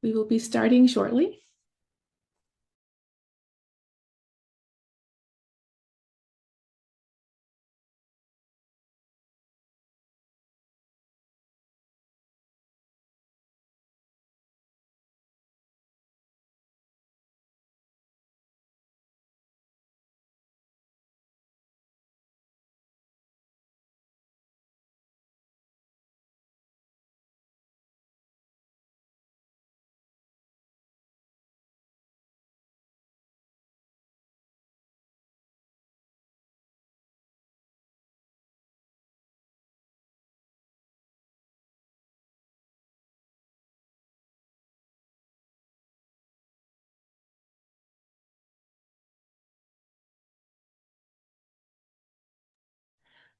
We will be starting shortly.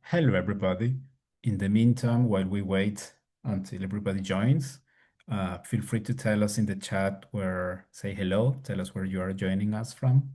Hello, everybody. In the meantime, while we wait until everybody joins, feel free to tell us in the chat where, say hello, tell us where you are joining us from.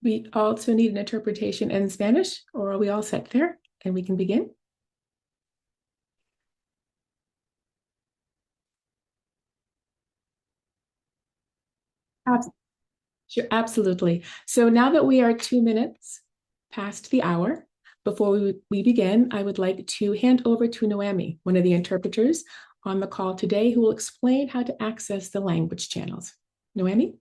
We also need an interpretation in Spanish, or are we all set there? And we can begin? Sure, absolutely. So now that we are 2 minutes past the hour, before we begin, I would like to hand over to Noemi, one of the interpreters on the call today, who will explain how to access the language channels. Noemi?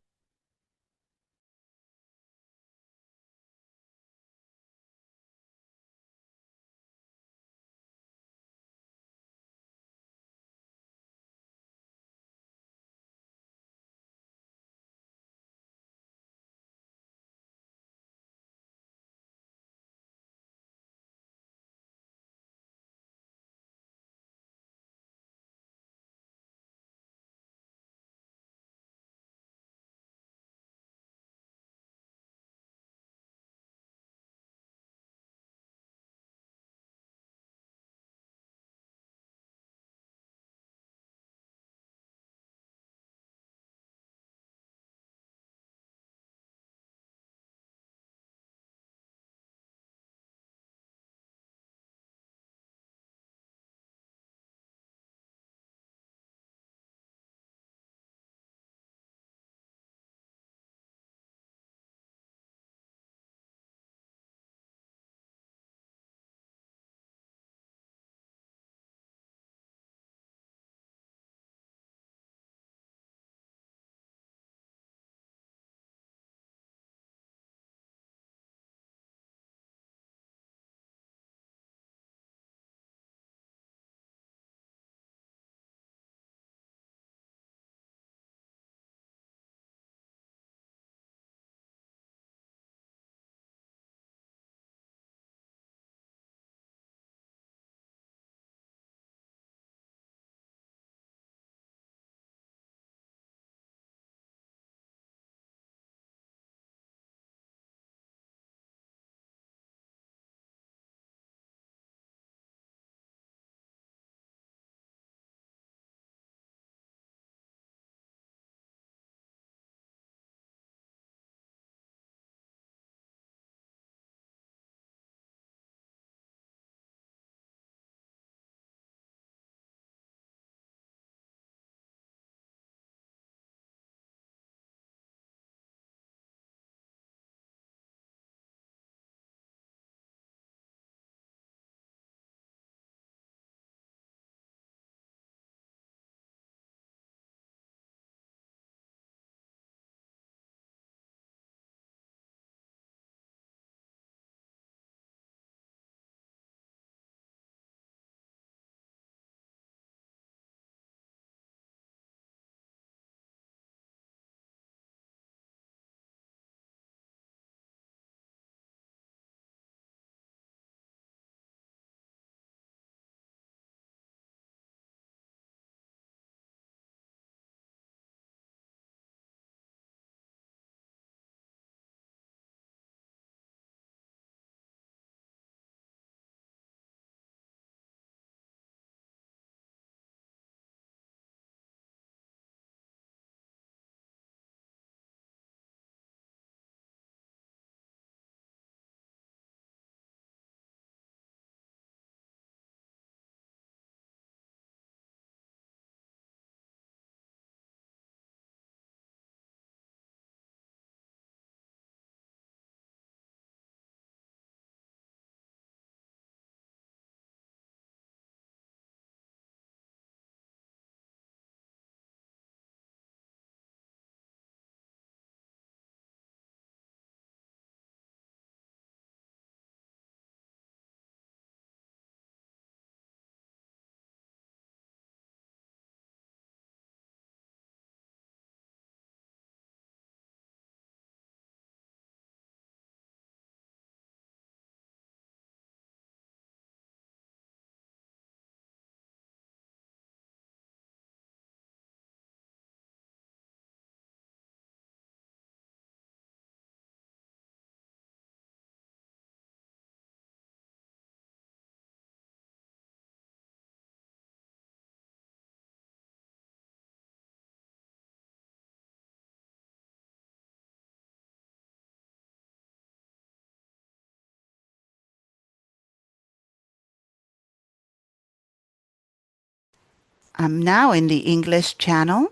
I'm now in the English channel.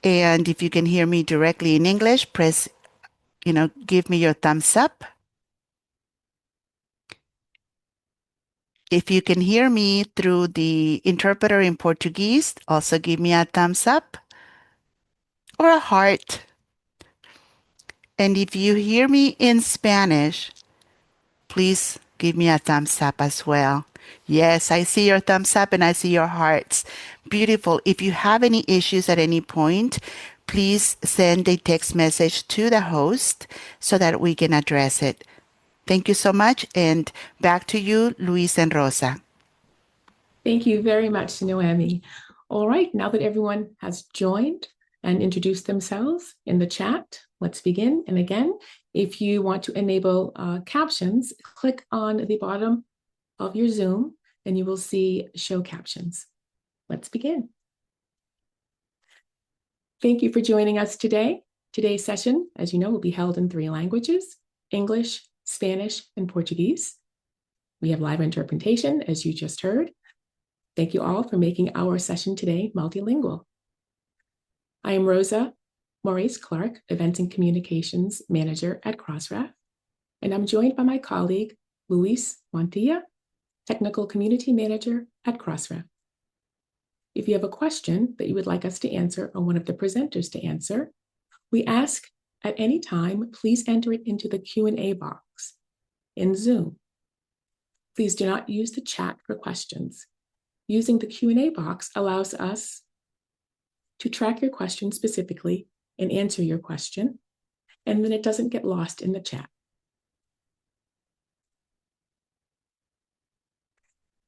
And if you can hear me directly in English, press, give me your thumbs up. If you can hear me through the interpreter in Portuguese, also give me a thumbs up or a heart. And if you hear me in Spanish, please give me a thumbs up as well. Yes, I see your thumbs up and I see your hearts. Beautiful. If you have any issues at any point, please send a text message to the host so that we can address it. Thank you so much. And back to you, Luis and Rosa. Thank you very much, Noemi. All right, now that everyone has joined and introduced themselves in the chat, let's begin. And again, if you want to enable captions, click on the bottom of your Zoom and you will see show captions. Let's begin. Thank you for joining us today. Today's session, as you know, will be held in 3 languages: English, Spanish, and Portuguese. We have live interpretation, as you just heard. Thank you all for making our session today multilingual. I am Rosa Maurice Clark, Events and Communications Manager at Crossref, and I'm joined by my colleague, Luis Montilla, Technical Community Manager at Crossref. If you have a question that you would like us to answer or one of the presenters to answer, we ask at any time, please enter it into the Q&A box in Zoom. Please do not use the chat for questions. Using the Q&A box allows us to track your question specifically and answer your question, and then it doesn't get lost in the chat.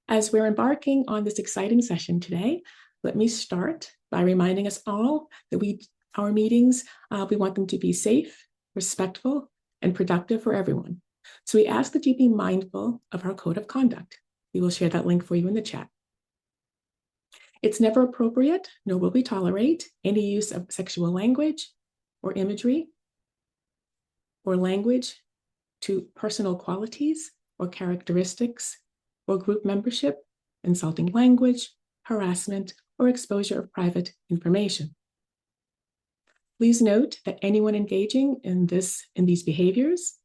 As we're embarking on this exciting session today, let me start by reminding us all that our meetings, we want them to be safe, respectful, and productive for everyone. So we ask that you be mindful of our code of conduct. We will share that link for you in the chat. It's never appropriate, nor will we tolerate any use of sexual language or imagery or language to personal qualities or characteristics or group membership, insulting language, harassment, or exposure of private information. Please note that anyone engaging in these behaviors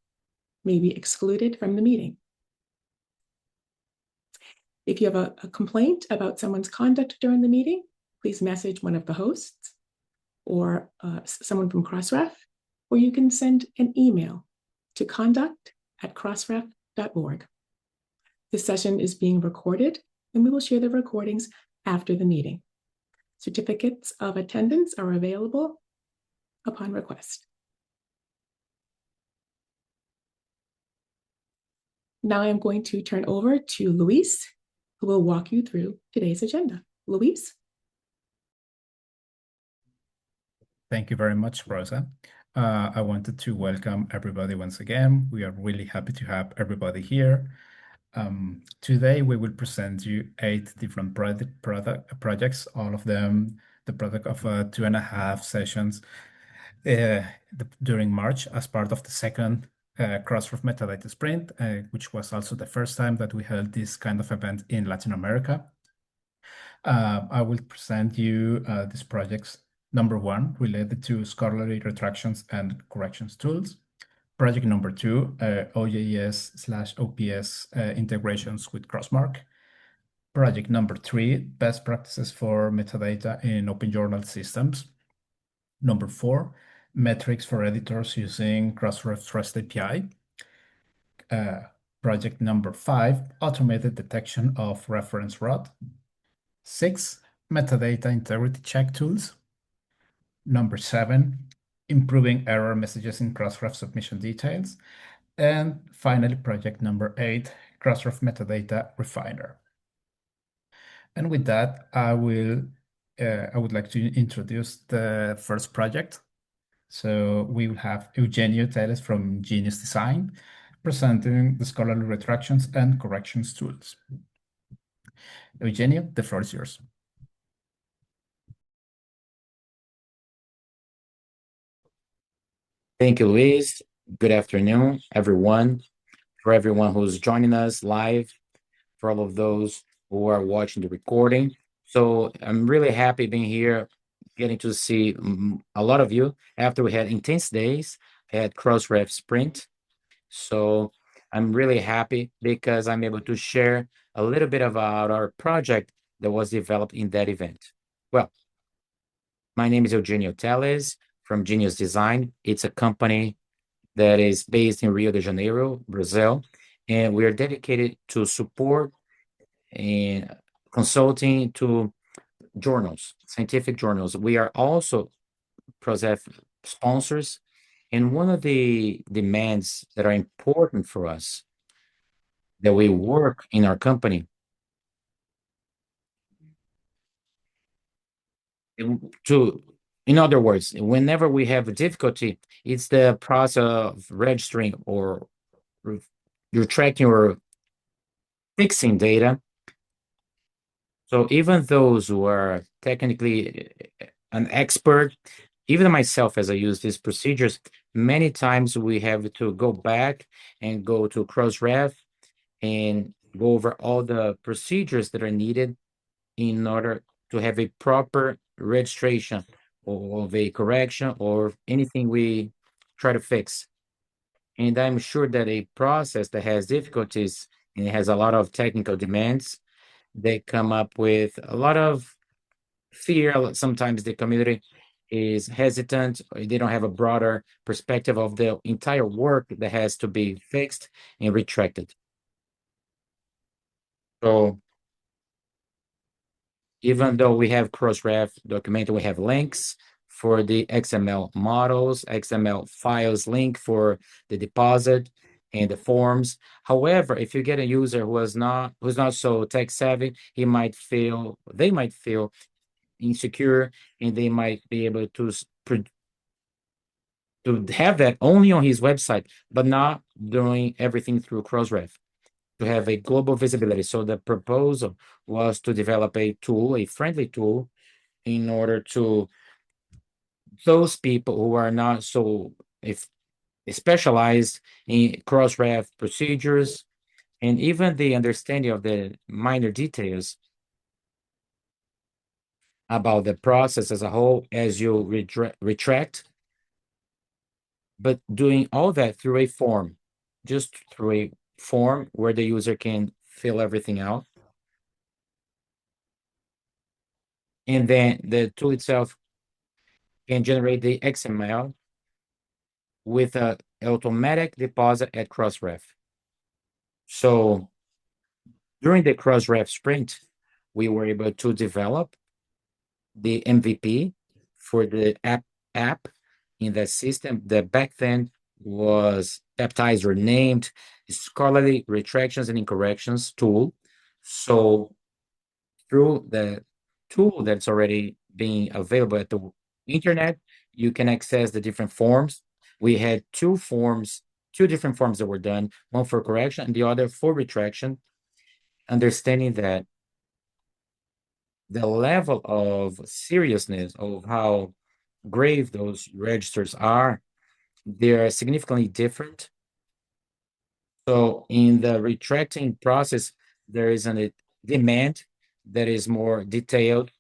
may be excluded from the meeting. If you have a complaint about someone's conduct during the meeting, please message one of the hosts or someone from Crossref, or you can send an email to conduct@crossref.org. This session is being recorded, and we will share the recordings after the meeting. Certificates of attendance are available upon request. Now I'm going to turn over to Luis, who will walk you through today's agenda. Luis? Thank you very much, Rosa. I wanted to welcome everybody once again. We are really happy to have everybody here. Today, we will present you 8 different projects, all of them the product of 2.5 sessions during March as part of the second Crossref Metadata Sprint, which was also the first time that we held this kind of event in Latin America. I will present you these projects. Number 1, related to scholarly retractions and corrections tools. Project number 2, OJS/OPS integrations with Crossmark. Project number 3, best practices for metadata in open journal systems. Number 4, metrics for editors using Crossref REST API. Project number 5, automated detection of reference rot. 6, metadata integrity check tools. Number 7, improving error messages in Crossref submission details. And finally, project number 8, Crossref Metadata Refiner. And with that, I would like to introduce the first project. So we will have Eugenio Teles from Genius Design presenting the scholarly retractions and corrections tools. Eugenio, the floor is yours. Thank you, Luis. Good afternoon, everyone. For everyone who's joining us live, for all of those who are watching the recording, So I'm really happy being here, getting to see a lot of you after we had intense days at Crossref Sprint. So I'm really happy because I'm able to share a little bit about our project that was developed in that event. Well, my name is Eugenio Teles from Genius Design. It's a company that is based in Rio de Janeiro, Brazil, and we are dedicated to support and consulting to journals, scientific journals. We are also Crossref sponsors, and one of the demands that are important for us that we work in our company in other words, whenever we have a difficulty, it's the process of registering or you're tracking or fixing data. So even those who are technically an expert, even myself as I use these procedures, many times we have to go back and go to Crossref and go over all the procedures that are needed in order to have a proper registration of a correction or anything we try to fix. And I'm sure that a process that has difficulties and it has a lot of technical demands, they come up with a lot of fear. Sometimes the community is hesitant, or they don't have a broader perspective of the entire work that has to be fixed and retracted. So even though we have Crossref documented, we have links for the XML models, XML files link for the deposit and the forms. However, if you get a user who's not so tech savvy, they might feel insecure, and they might be able to have that only on his website, but not doing everything through Crossref to have a global visibility. So the proposal was to develop a tool, a friendly tool, in order to those people who are not so if specialized in Crossref procedures and even the understanding of the minor details about the process as a whole as you retract, but doing all that through a form, just through a form where the user can fill everything out. And then the tool itself can generate the XML with a automatic deposit at Crossref. So during the Crossref sprint, we were able to develop the MVP for the app in that system that back then was baptized or named Scholarly Retractions and Incorrections tool. So through the tool that's already being available at the internet, you can access the different forms. We had two different forms that were done, one for correction and the other for retraction, understanding that the level of seriousness of how grave those registers are, they're significantly different. So in the retracting process, there is a demand that is more detailed,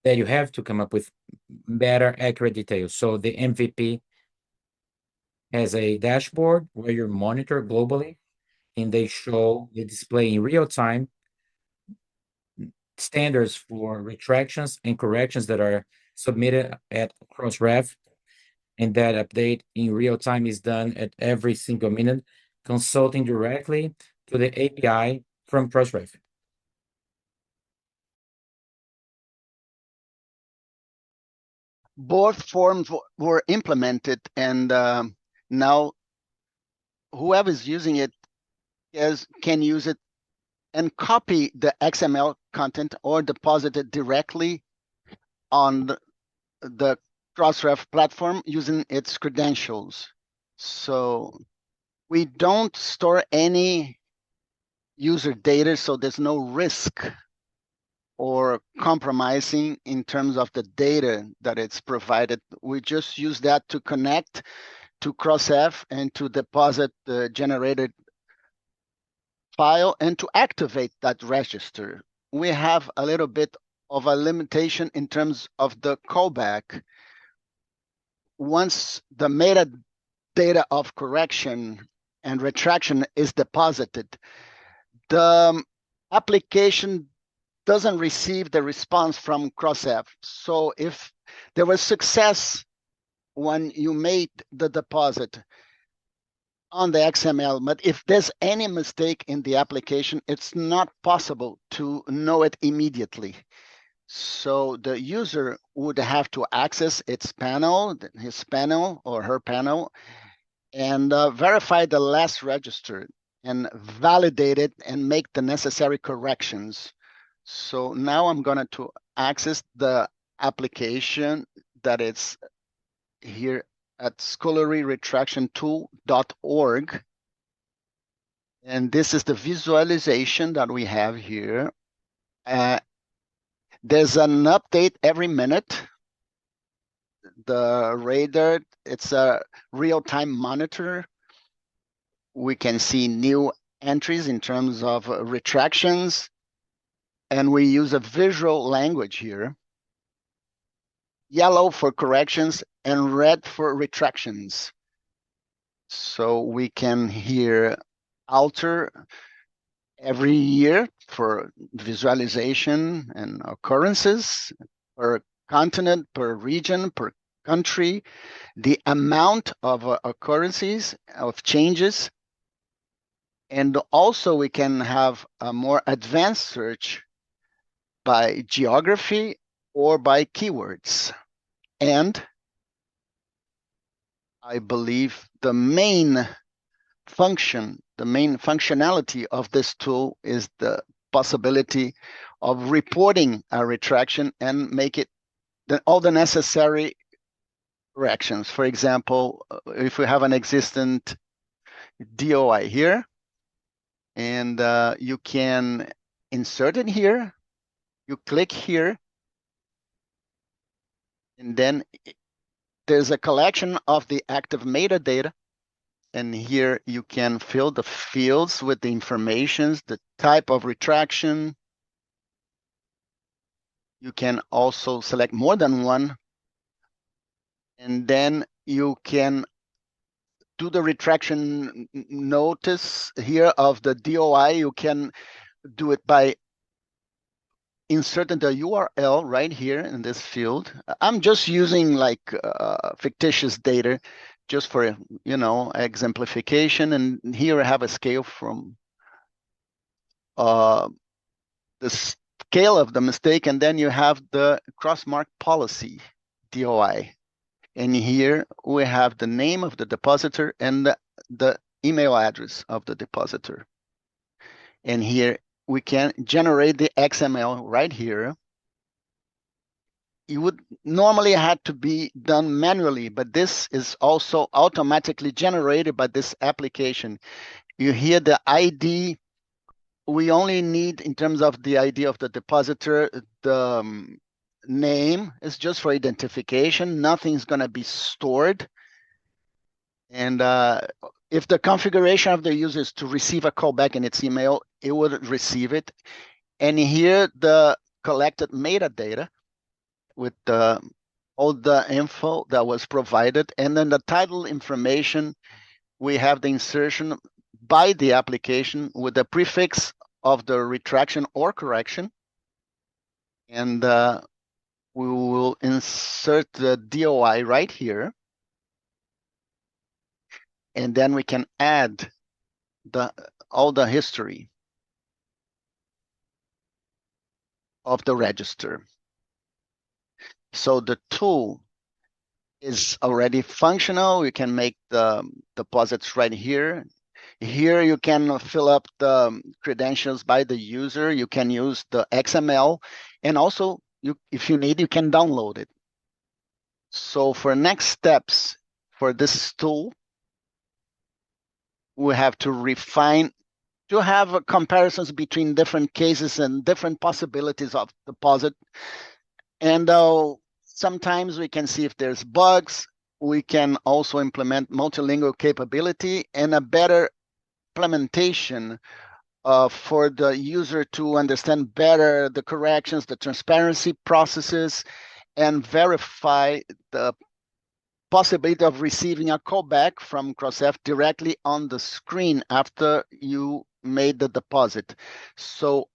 that you have to come up with better, accurate details. So the MVP has a dashboard where you monitor globally, and they display in real time standards for retractions and corrections that are submitted at Crossref, and that update in real time is done at every single minute, consulting directly to the API from Crossref. Both forms were implemented, and now whoever is using it can use it and copy the XML content or deposit it directly on the Crossref platform using its credentials. So we don't store any user data, so there's no risk or compromising in terms of the data that it's provided. We just use that to connect to Crossref and to deposit the generated file and to activate that register. we have a little bit of a limitation in terms of the callback. Once the metadata of correction and retraction is deposited, the application doesn't receive the response from Crossref. So if there was success when you made the deposit on the XML, but if there's any mistake in the application, it's not possible to know it immediately. So the user would have to access its panel, his panel or her panel, and verify the last register and validate it and make the necessary corrections. So now I'm going to access the application that is here at scholaryretractiontool.org. And this is the visualization that we have here. There's an update every minute. The radar, it's a real-time monitor. We can see new entries in terms of retractions, and we use a visual language here. Yellow for corrections and red for retractions. So we can here alter every year for visualization and occurrences per continent, per region, per country, the amount of occurrences, of changes. And also we can have a more advanced search by geography or by keywords. And I believe the main function, the main functionality of this tool is the possibility of reporting a retraction and make it all the necessary corrections. For example, if we have an existent DOI here, and you can insert it here, you click here, and then there's a collection of the active metadata. And here you can fill the fields with the information, the type of retraction. You can also select more than one. And then you can do the retraction notice here of the DOI. You can do it by inserting the URL right here in this field. I'm just using like fictitious data just for, exemplification. And here I have a scale from the scale of the mistake, and then you have the cross-mark policy, DOI. And here we have the name of the depositor and the email address of the depositor. And here we can generate the XML right here. You would normally have to be done manually, but this is also automatically generated by this application. You hear the ID. We only need, in terms of the ID of the depositor, the name is just for identification. Nothing's going to be stored. And if the configuration of the user is to receive a callback in its email, it would receive it. And here the collected metadata with all the info that was provided. And then the title information, we have the insertion by the application with the prefix of the retraction or correction. And we will insert the DOI right here. And then we can add all the history of the register. So the tool is already functional. You can make the deposits right here. Here you can fill up the credentials by the user. You can use the XML, and also if you need, you can download it. So for next steps for this tool, we have to refine to have comparisons between different cases and different possibilities of deposit. And sometimes we can see if there's bugs. We can also implement multilingual capability and a better implementation for the user to understand better the corrections, the transparency processes, and verify the possibility of receiving a callback from Crossref directly on the screen after you made the deposit. So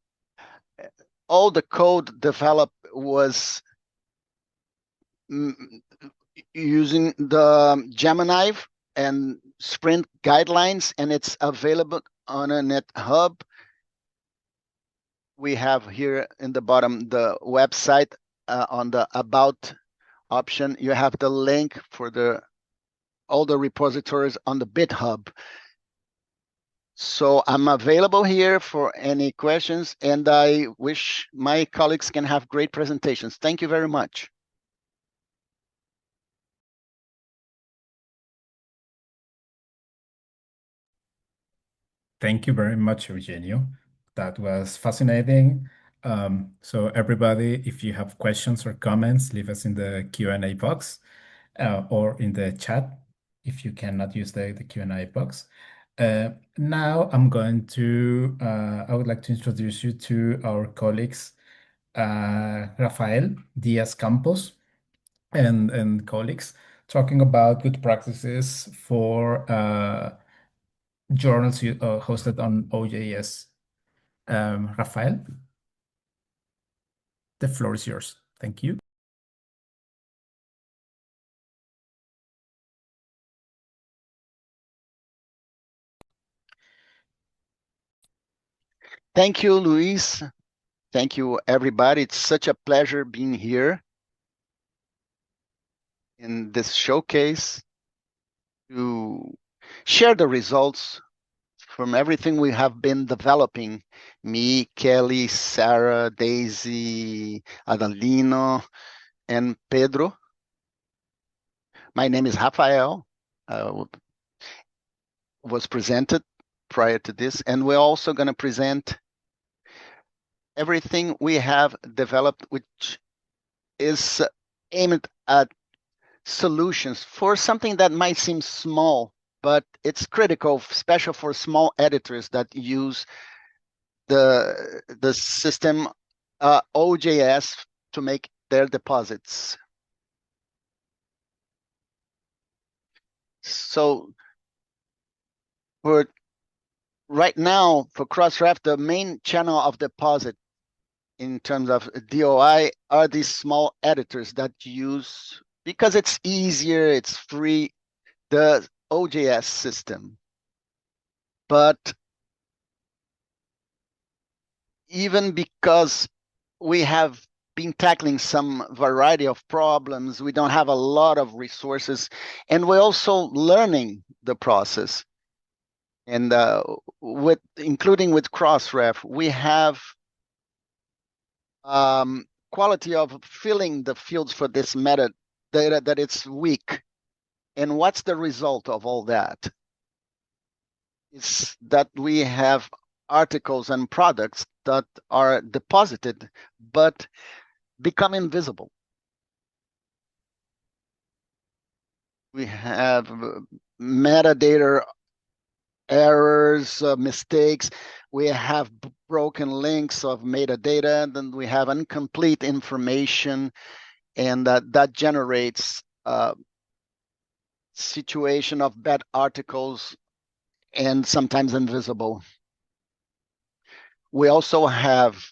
all the code developed was using the Gemini and Sprint guidelines, and it's available on a NetHub. We have here in the bottom the website on the About option. You have the link for all the repositories on the GitHub. So I'm available here for any questions, and I wish my colleagues can have great presentations. Thank you very much. Thank you very much, Eugenio. That was fascinating. So everybody, if you have questions or comments, leave us in the Q&A box or in the chat if you cannot use the Q&A box. Now I would like to introduce you to our colleagues, Rafael Diaz Campos and colleagues, talking about good practices for journals hosted on OJS. Rafael, the floor is yours. Thank you. Thank you, Luis. Thank you, everybody. It's such a pleasure being here in this showcase to share the results from everything we have been developing. Me, Kelly, Sarah, Daisy, Adalino, and Pedro. My name is Rafael. Was presented prior to this, and we're also going to present everything we have developed, which is aimed at solutions for something that might seem small, but it's critical, especially for small editors that use the system OJS to make their deposits. So right now, for Crossref, the main channel of deposit in terms of DOI are these small editors that use, because it's easier, it's free, the OJS system. But even because we have been tackling some variety of problems, we don't have a lot of resources, and we're also learning the process. And including with Crossref, we have quality of filling the fields for this metadata that it's weak. And what's the result of all that? It's that we have articles and products that are deposited but become invisible. We have metadata errors, mistakes. We have broken links of metadata, then we have incomplete information, and that generates a situation of bad articles and sometimes invisible. We also have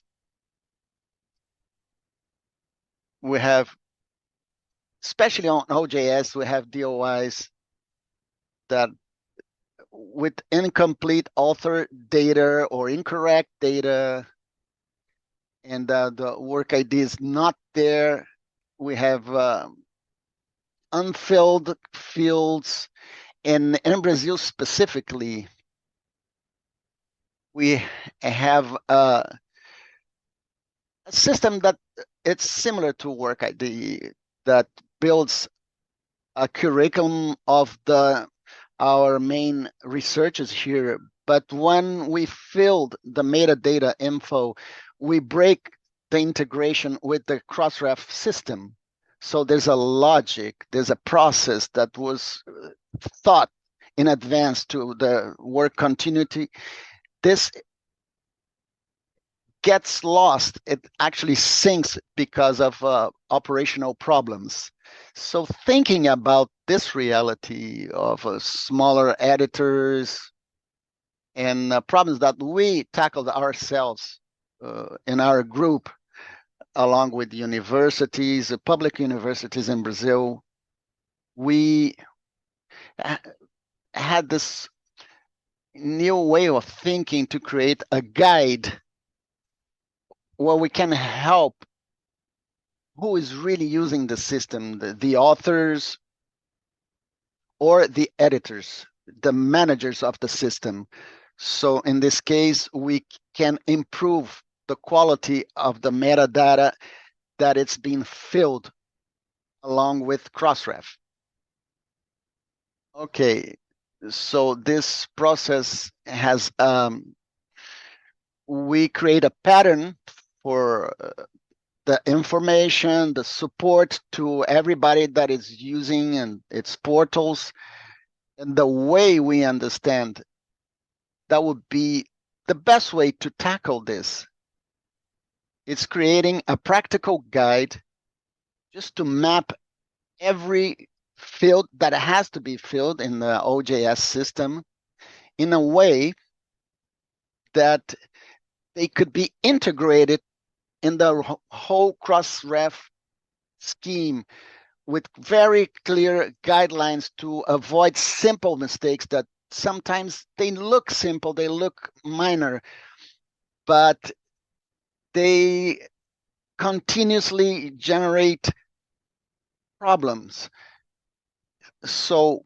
especially on OJS, we have DOIs that with incomplete author data or incorrect data, and the work ID is not there. We have unfilled fields, and in Brazil specifically, we have a system that it's similar to work ID that builds a curriculum of our main researchers here. But when we filled the metadata info, we break the integration with the Crossref system. So there's a logic, there's a process that was thought in advance to the work continuity. This gets lost, it actually sinks because of operational problems. So thinking about this reality of smaller editors and problems that we tackled ourselves in our group, along with universities, public universities in Brazil, we had this new way of thinking to create a guide where we can help who is really using the system, the authors or the editors, the managers of the system. So in this case, we can improve the quality of the metadata that it's being filled along with Crossref. Okay, so this process has, we create a pattern for the information, the support to everybody that is using and its portals. And the way we understand that would be the best way to tackle this. It's creating a practical guide just to map every field that has to be filled in the OJS system in a way that they could be integrated in the whole Crossref scheme with very clear guidelines to avoid simple mistakes that sometimes they look simple, they look minor, but they continuously generate problems. So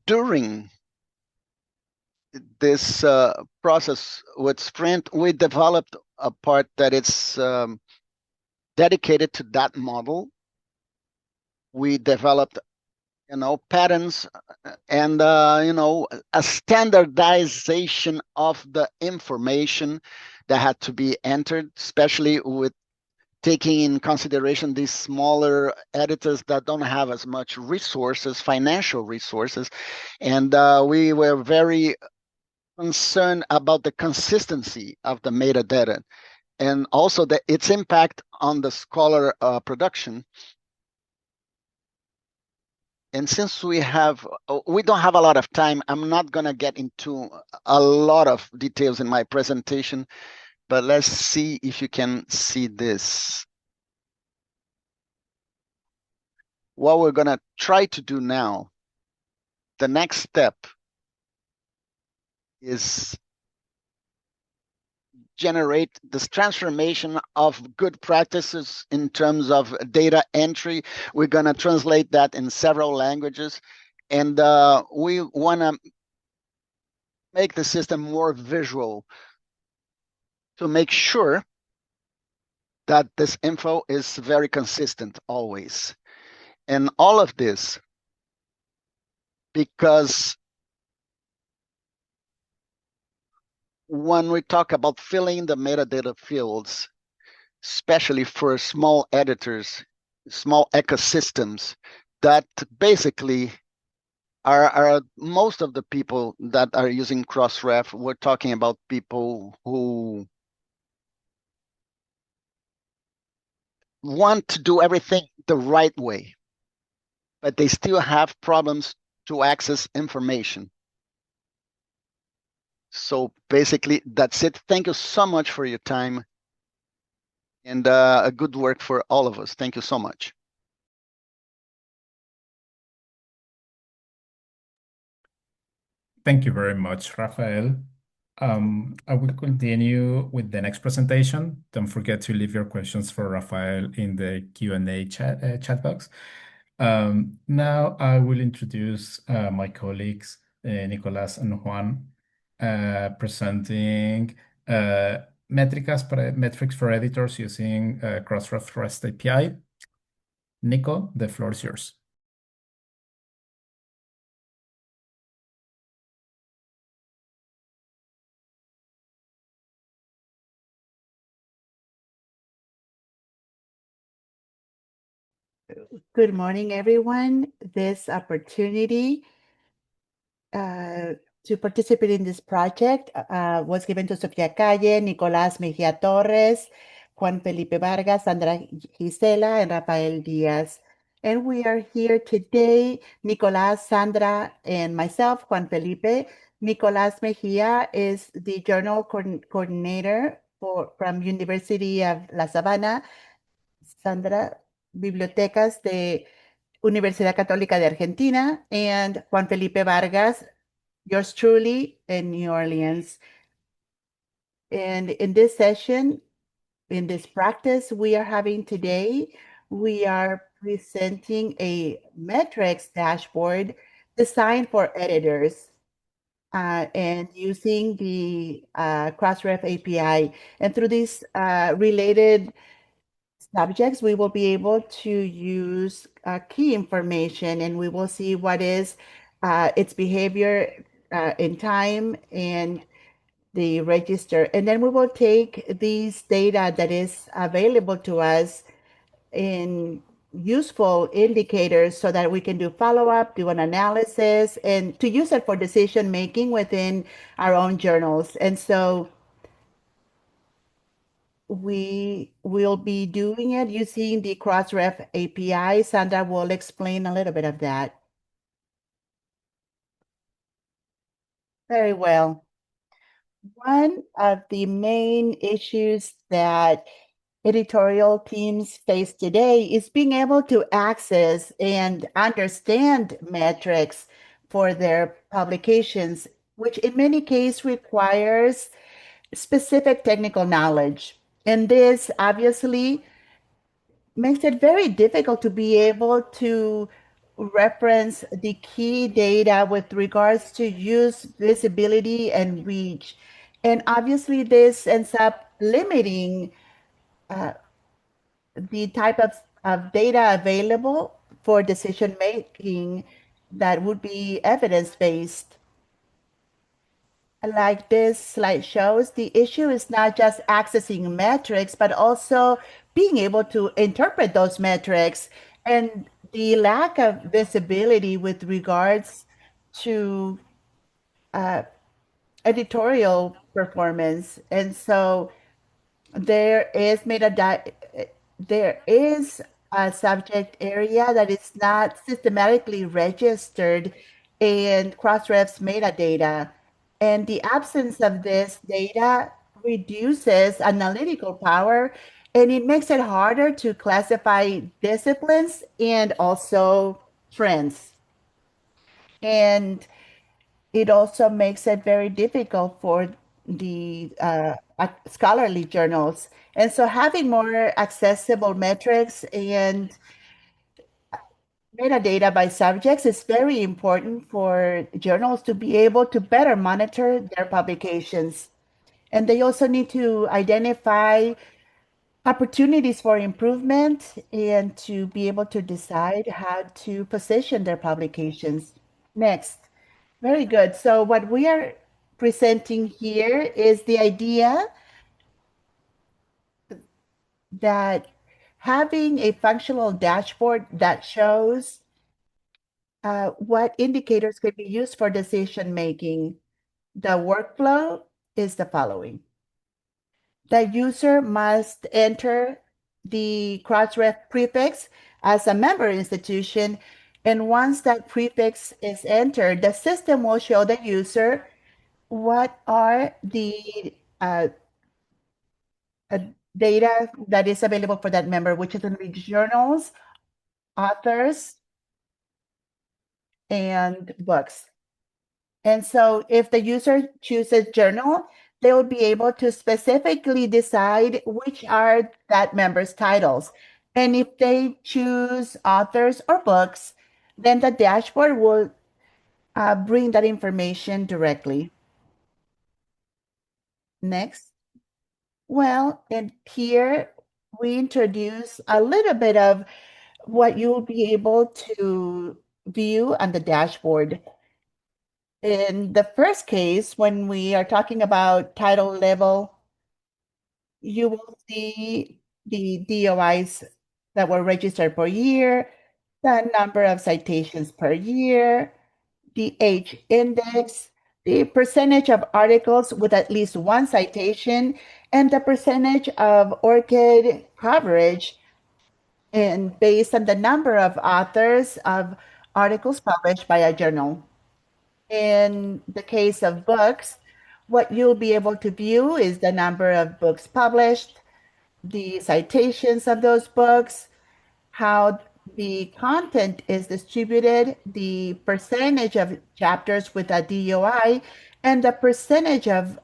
during this process with Sprint, we developed a part that it's dedicated to that model. We developed, patterns and, a standardization of the information that had to be entered, especially with taking in consideration these smaller editors that don't have as much resources, financial resources. And we were very concerned about the consistency of the metadata and also its impact on the Scholar production. And since we don't have a lot of time, I'm not going to get into a lot of details in my presentation, but let's see if you can see this. What we're going to try to do now, the next step is generate this transformation of good practices in terms of data entry. We're going to translate that in several languages, and we want to make the system more visual to make sure that this info is very consistent always. And all of this because when we talk about filling the metadata fields, especially for small editors, small ecosystems, that basically are most of the people that are using Crossref. We're talking about people who want to do everything the right way, but they still have problems to access information. So basically, that's it. Thank you so much for your time and a good work for all of us. Thank you so much. Thank you very much, Rafael. I will continue with the next presentation. Don't forget to leave your questions for Rafael in the Q&A chat box. Now I will introduce my colleagues, Nicolas and Juan, presenting metrics for editors using Crossref REST API. Nico, the floor is yours. Good morning, everyone. This opportunity to participate in this project was given to Sofia Calle, Nicolás Mejía Torres, Juan Felipe Vargas, Sandra Gisela, and Rafael Diaz. And we are here today, Nicolás, Sandra, and myself, Juan Felipe. Nicolás Mejía is the journal coordinator from University of La Sabana. Sandra, Bibliotecas de Universidad Católica de Argentina, and Juan Felipe Vargas, yours truly, in New Orleans. And in this session, in this practice we are having today, we are presenting a metrics dashboard designed for editors and using the Crossref API. And through these related subjects, we will be able to use key information, and we will see what is its behavior in time and the register. And then we will take these data that is available to us in useful indicators so that we can do follow-up, do an analysis, and to use it for decision making within our own journals. And so we will be doing it using the Crossref API. Sandra will explain a little bit of that. Very well. One of the main issues that editorial teams face today is being able to access and understand metrics for their publications, which in many cases requires specific technical knowledge. And this obviously makes it very difficult to be able to reference the key data with regards to use, visibility, and reach. And obviously this ends up limiting the type of data available for decision making that would be evidence-based. Like this slide shows, the issue is not just accessing metrics, but also being able to interpret those metrics, and the lack of visibility with regards to editorial performance. And so there is a subject area that is not systematically registered in Crossref's metadata. And the absence of this data reduces analytical power, and it makes it harder to classify disciplines and also trends. And it also makes it very difficult for the scholarly journals. And so having more accessible metrics and metadata by subjects is very important for journals to be able to better monitor their publications. And they also need to identify opportunities for improvement and to be able to decide how to position their publications. Next. Very good. So what we are presenting here is the idea that having a functional dashboard that shows what indicators could be used for decision making. The workflow is the following. The user must enter the Crossref prefix as a member institution, and once that prefix is entered, the system will show the user what are the data that is available for that member, which is going to be journals, authors, and books. And so if the user chooses journal, they will be able to specifically decide which are that member's titles. And if they choose authors or books, then the dashboard will bring that information directly. Next. Well, and here we introduce a little bit of what you'll be able to view on the dashboard. In the first case, when we are talking about title level, you will see the DOIs that were registered per year, the number of citations per year, the H index, the percentage of articles with at least one citation, and the percentage of ORCID coverage, and based on the number of authors of articles published by a journal. In the case of books, what you'll be able to view is the number of books published, the citations of those books, how the content is distributed, the percentage of chapters with a DOI, and the percentage of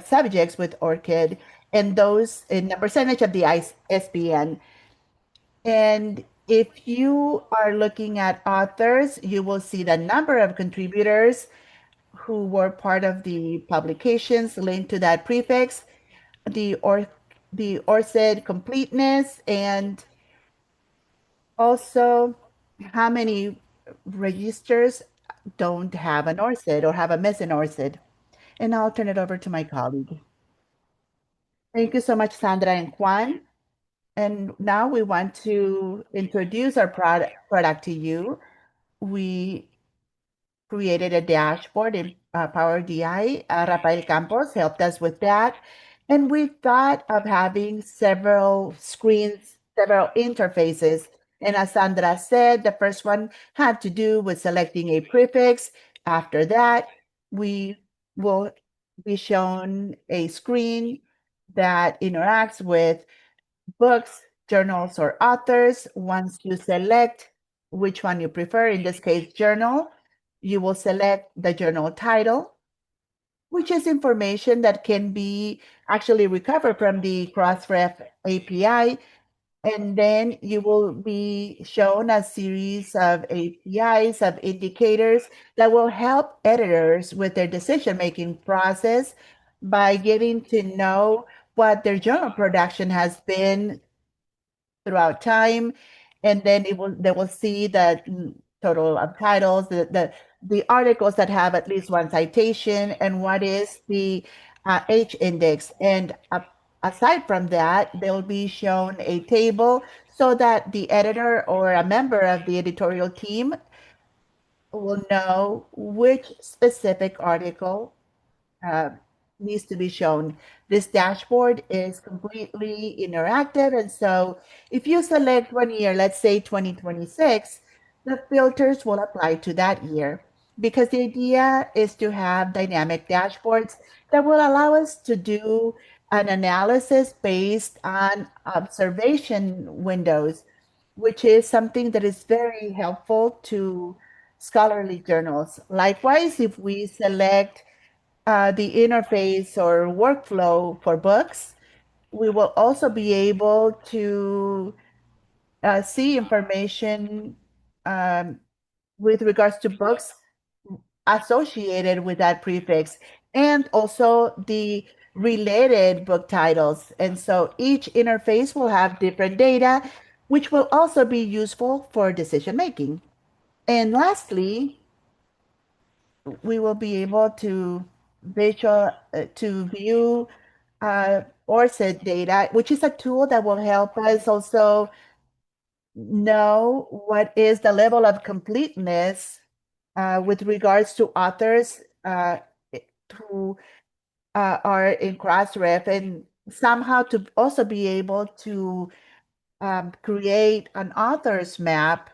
subjects with ORCID, and those in the percentage of the ISBN. And if you are looking at authors, you will see the number of contributors who were part of the publications linked to that prefix, the ORCID completeness, and also how many registers don't have an ORCID or have a missing ORCID. And I'll turn it over to my colleague. Thank you so much, Sandra and Juan. And now we want to introduce our product to you. We created a dashboard in Power BI. Rafael Campos helped us with that. And we thought of having several screens, several interfaces. And as Sandra said, the first one had to do with selecting a prefix. After that, we will be shown a screen that interacts with books, journals, or authors. Once you select which one you prefer, in this case, journal, you will select the journal title, which is information that can be actually recovered from the Crossref API. And then you will be shown a series of APIs, of indicators that will help editors with their decision-making process by getting to know what their journal production has been throughout time, and then they will see the total of titles, the articles that have at least one citation, and what is the H index. And aside from that, they'll be shown a table so that the editor or a member of the editorial team will know which specific article uh, needs to be shown. This dashboard is completely interactive. And so if you select one year, let's say 2026, the filters will apply to that year, because the idea is to have dynamic dashboards that will allow us to do an analysis based on observation windows, which is something that is very helpful to scholarly journals. Likewise, if we select the interface or workflow for books, we will also be able to see information with regards to books associated with that prefix, and also the related book titles. And so each interface will have different data, which will also be useful for decision making. And lastly, we will be able to view ORCID data, which is a tool that will help us also know what is the level of completeness with regards to authors who are in Crossref, and somehow to also be able to create an author's map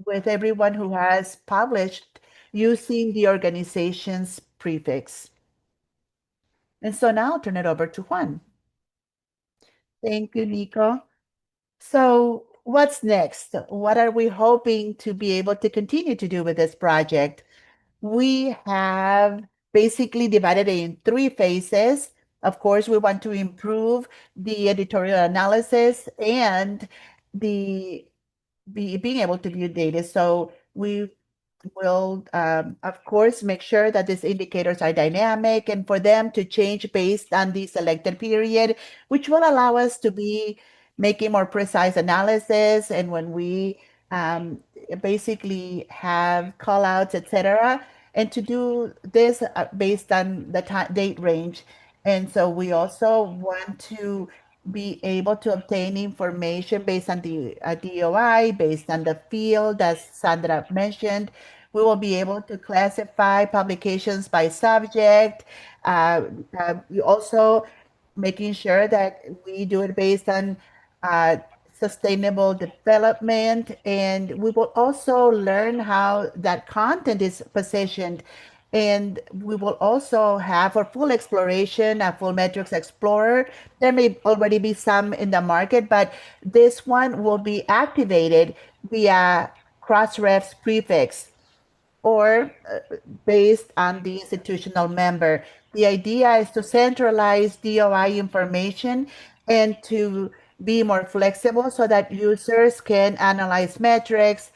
with everyone who has published using the organization's prefix. And so now I'll turn it over to Juan. Thank you, Nico. So what's next? What are we hoping to be able to continue to do with this project? We have basically divided it in three phases. Of course, we want to improve the editorial analysis and being able to view data. So we will, of course, make sure that these indicators are dynamic and for them to change based on the selected period, which will allow us to be making more precise analysis. And when we basically have callouts, etc., and to do this based on the date range. And so we also want to be able to obtain information based on the DOI, based on the field, as Sandra mentioned. We will be able to classify publications by subject. We also making sure that we do it based on sustainable development, and we will also learn how that content is positioned, and we will also have a full exploration, a full metrics explorer. There may already be some in the market, but this one will be activated via Crossref's prefix or based on the institutional member. The idea is to centralize DOI information and to be more flexible so that users can analyze metrics,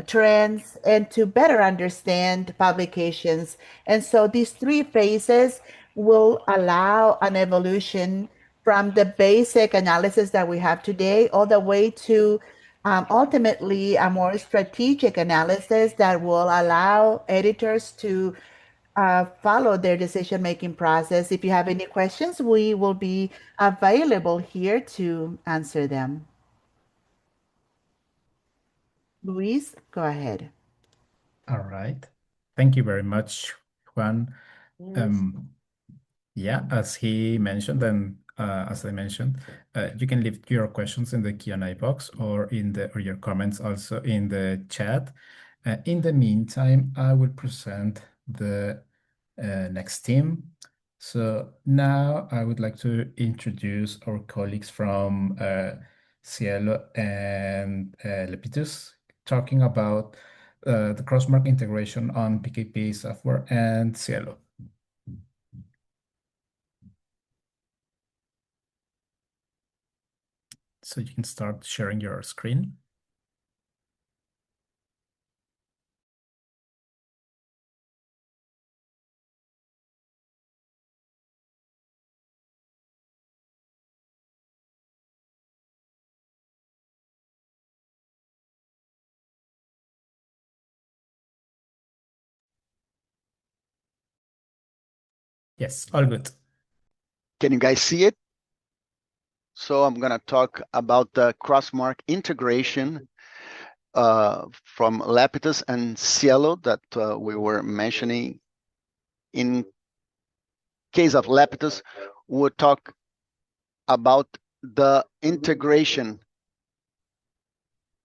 trends, and to better understand publications. And so these three phases will allow an evolution from the basic analysis that we have today all the way to ultimately a more strategic analysis that will allow editors to follow their decision making process. If you have any questions, we will be available here to answer them. Luis, go ahead. All right. Thank you very much, Juan. Yeah, as he mentioned, and as I mentioned, you can leave your questions in the Q&A box or or your comments also in the chat. In the meantime, I will present the next team. So now I would like to introduce our colleagues from Cielo and Lepitus, talking about the crossmark integration on PKP software and Cielo. So you can start sharing your screen. Yes, all good. Can you guys see it? So I'm going to talk about the crossmark integration from Lepitus and Cielo that we were mentioning. In case of Lepitus, we'll talk about the integration,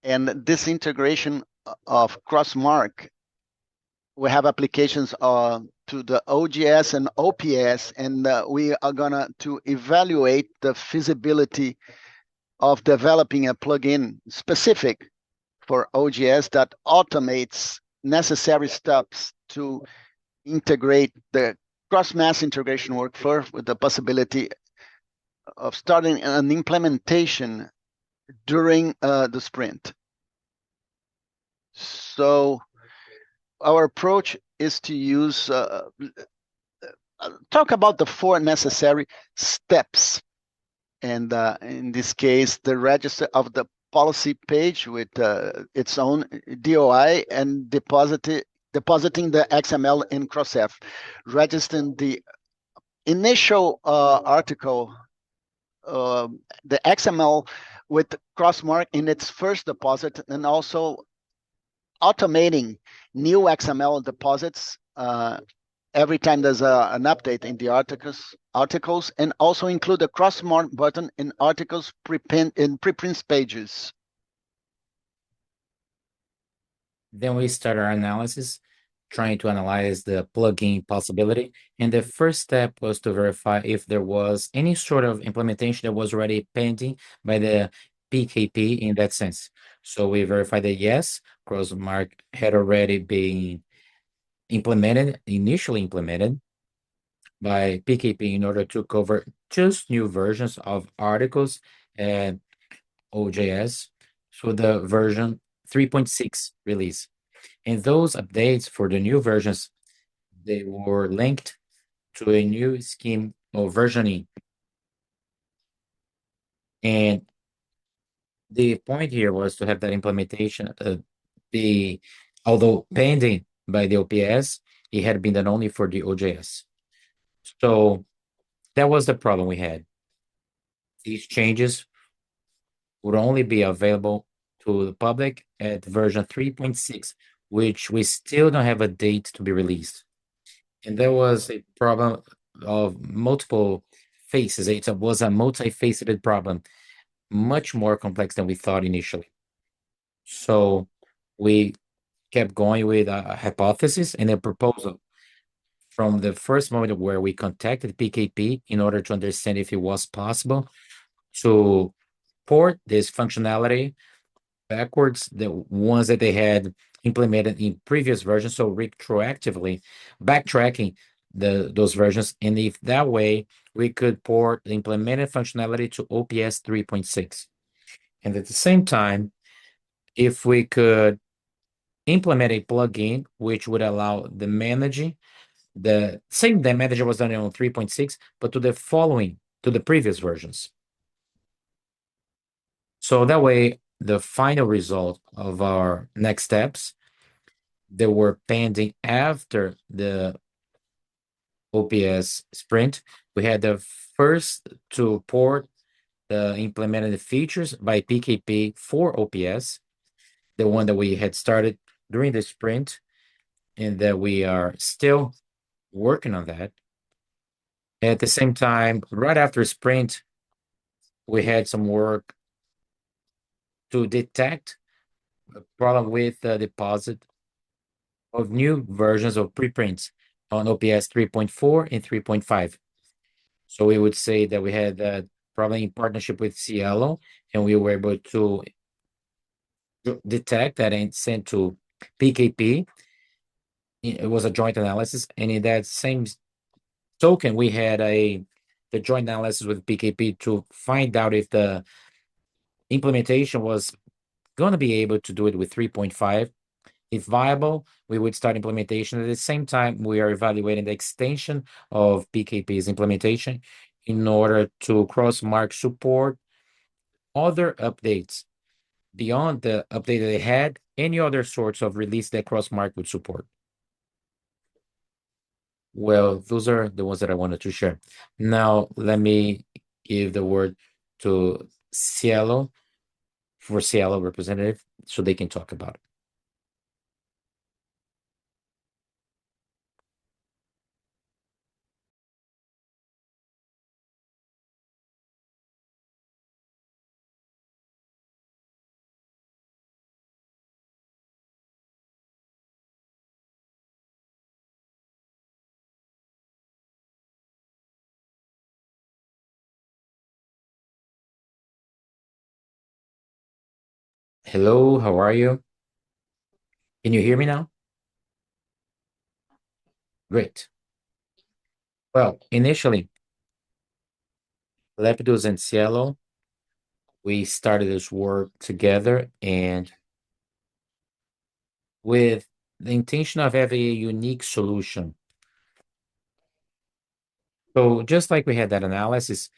and this integration of crossmark. We have applications to the OGS and OPS, and we are gonna to evaluate the feasibility of developing a plugin specific for OGS that automates necessary steps to integrate the cross-mass integration workflow with the possibility of starting an implementation during the sprint. So our approach is to use talk about the 4 necessary steps, and in this case, the register of the policy page with its own DOI and depositing the XML in Crossref, registering the initial article, the XML with crossmark in its first deposit, and also automating new XML deposits every time there's an update in the articles, and also include a crossmark button in articles preprints pages. Then we start our analysis, trying to analyze the plugin possibility. And the first step was to verify if there was any sort of implementation that was already pending by the PKP in that sense. So we verified that yes, crossmark had already been initially implemented by PKP in order to cover just new versions of articles and OJS. So the version 3.6 release. And those updates for the new versions, they were linked to a new scheme of versioning. And the point here was to have that implementation although pending by the OPS, it had been done only for the OJS. So that was the problem we had. These changes would only be available to the public at version 3.6, which we still don't have a date to be released. And there was a problem of multiple faces. It was a multifaceted problem, much more complex than we thought initially. So we kept going with a hypothesis and a proposal from the first moment where we contacted PKP in order to understand if it was possible to port this functionality backwards, the ones that they had implemented in previous versions, so retroactively backtracking those versions, and if that way we could port the implemented functionality to OPS 3.6. And at the same time, if we could implement a plugin which would allow the managing, the same the manager was done on 3.6, but to the previous versions. So that way, the final result of our next steps that were pending after the OPS sprint, we had the first to port the implemented features by PKP for OPS, the one that we had started during the sprint, and that we are still working on that. At the same time, right after sprint, we had some work to detect a problem with the deposit of new versions of preprints on OPS 3.4 and 3.5. So we would say that we had that problem in partnership with Cielo, and we were able to detect that and send to PKP. It was a joint analysis, and in that same token, we had the joint analysis with PKP to find out if the implementation was going to be able to do it with 3.5. If viable, we would start implementation. At the same time, we are evaluating the extension of PKP's implementation in order to Crossmark support other updates beyond the update that they had, any other sorts of release that Crossmark would support. Well, those are the ones that I wanted to share. Now, let me give the word to Cielo, for Cielo representative, so they can talk about it. Hello, how are you? Can you hear me now? Great. Well, initially, Lepidus and Cielo, we started this work together and with the intention of having a unique solution. So just like we had that analysis,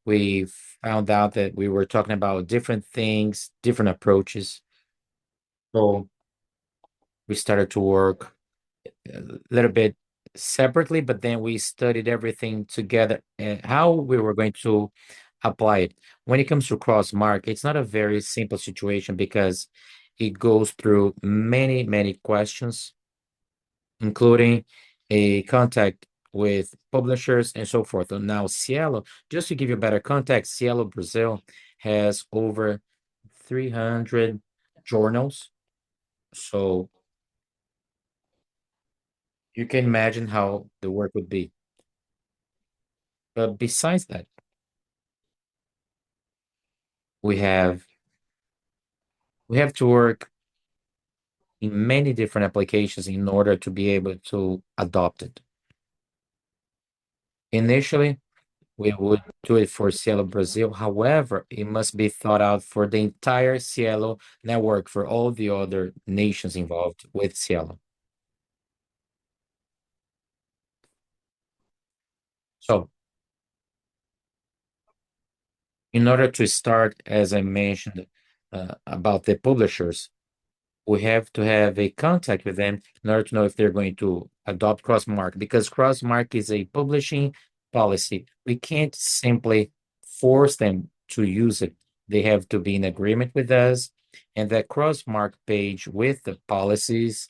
we found out that we were talking about different things, different approaches. So we started to work a little bit separately, but then we studied everything together and how we were going to apply it. When it comes to Crossmark, it's not a very simple situation because it goes through many, many questions, including a contact with publishers and so forth. And now Cielo, just to give you better context, Cielo Brazil has over 300 journals. So you can imagine how the work would be. But besides that, we have to work in many different applications in order to be able to adopt it. Initially, we would do it for Cielo Brazil. However, it must be thought out for the entire Cielo network for all the other nations involved with Cielo. So, in order to start, as I mentioned, about the publishers, we have to have a contact with them in order to know if they're going to adopt Crossmark, because Crossmark is a publishing policy. We can't simply force them to use it. They have to be in agreement with us, and that cross-mark page with the policies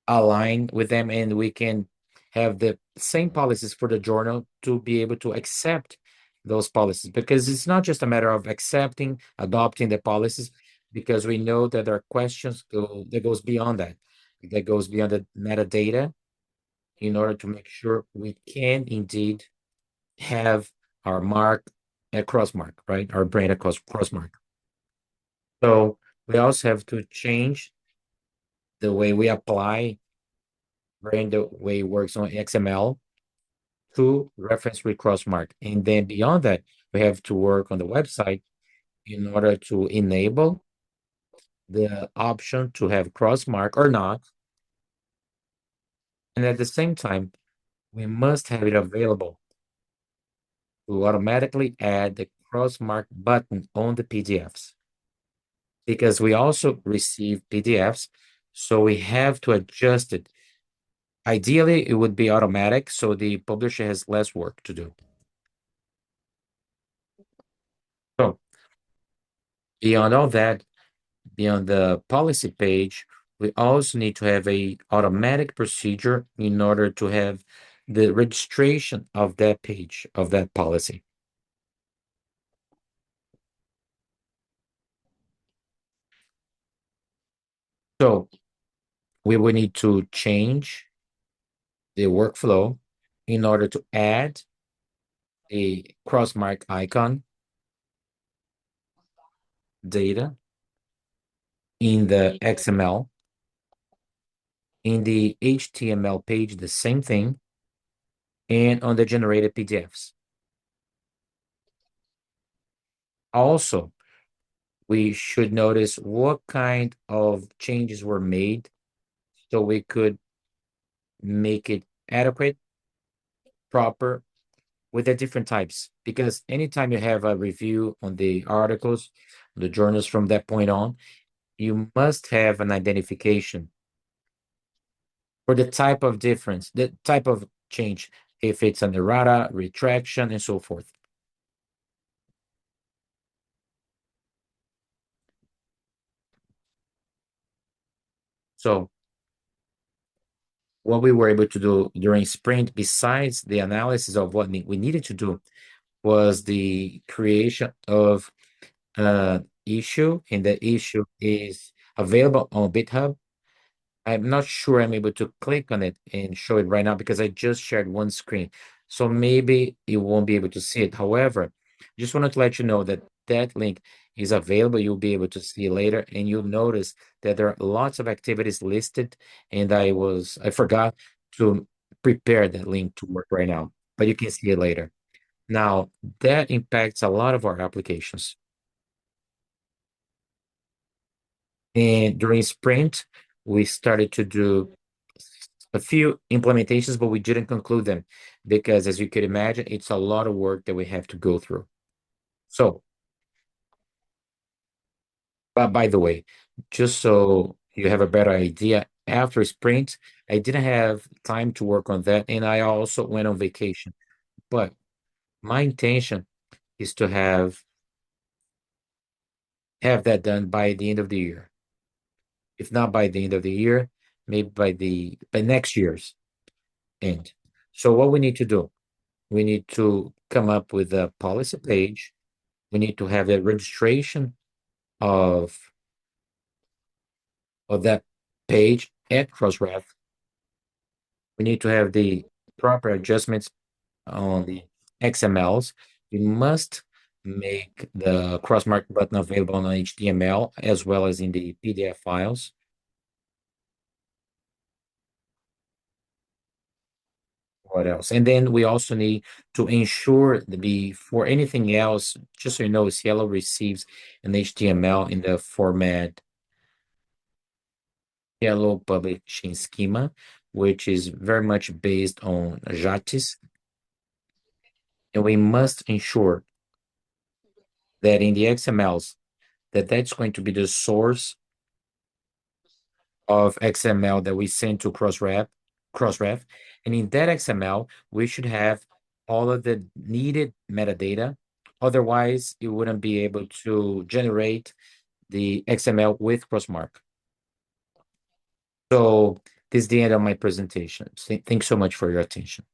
align with them, and we can have the same policies for the journal to be able to accept those policies, because it's not just a matter of accepting, adopting the policies, because we know that there are questions that goes beyond that goes beyond the metadata, in order to make sure we can indeed have our mark at crossmark, right? Our brand across crossmark. So we also have to change the way we apply brand, the way it works on XML, to reference with crossmark. And then beyond that, we have to work on the website in order to enable the option to have crossmark or not. And at the same time, we must have it available to automatically add the crossmark button on the PDFs, because we also receive PDFs, so we have to adjust it. Ideally, it would be automatic, so the publisher has less work to do. So beyond all that, beyond the policy page, we also need to have a automatic procedure in order to have the registration of that page, of that policy. So we will need to change the workflow in order to add a crossmark icon data in the XML. In the HTML page, the same thing, and on the generated PDFs. Also, we should notice what kind of changes were made so we could make it adequate, proper, with the different types. Because anytime you have a review on the articles, the journals from that point on, you must have an identification for the type of difference, the type of change, if it's an errata, retraction, and so forth. So what we were able to do during Sprint, besides the analysis of what we needed to do, was the creation of issue, and the issue is available on GitHub. I'm not sure I'm able to click on it and show it right now because I just shared one screen. So maybe you won't be able to see it. However, just wanted to let you know that that link is available. You'll be able to see it later, and you'll notice that there are lots of activities listed, and I forgot to prepare that link to work right now, but you can see it later. Now, that impacts a lot of our applications. And during Sprint, we started to do a few implementations, but we didn't conclude them because, as you could imagine, it's a lot of work that we have to go through. So, by the way, just so you have a better idea, after Sprint, I didn't have time to work on that, and I also went on vacation. But my intention is to have that done by the end of the year. If not by the end of the year, maybe by next year's end. So what we need to do, we need to come up with a policy page. We need to have a registration of that page at Crossref. We need to have the proper adjustments on the XMLs. We must make the crossmark button available on HTML as well as in the PDF files. What else? And then we also need to ensure that before anything else, just so you know, Cielo receives an HTML in the format Cielo publishing schema, which is very much based on JATIS. And we must ensure that in the XMLs, that's going to be the source of XML that we send to Crossref. And in that XML, we should have all of the needed metadata. Otherwise, you wouldn't be able to generate the XML with crossmark. So this is the end of my presentation. Thanks so much for your attention.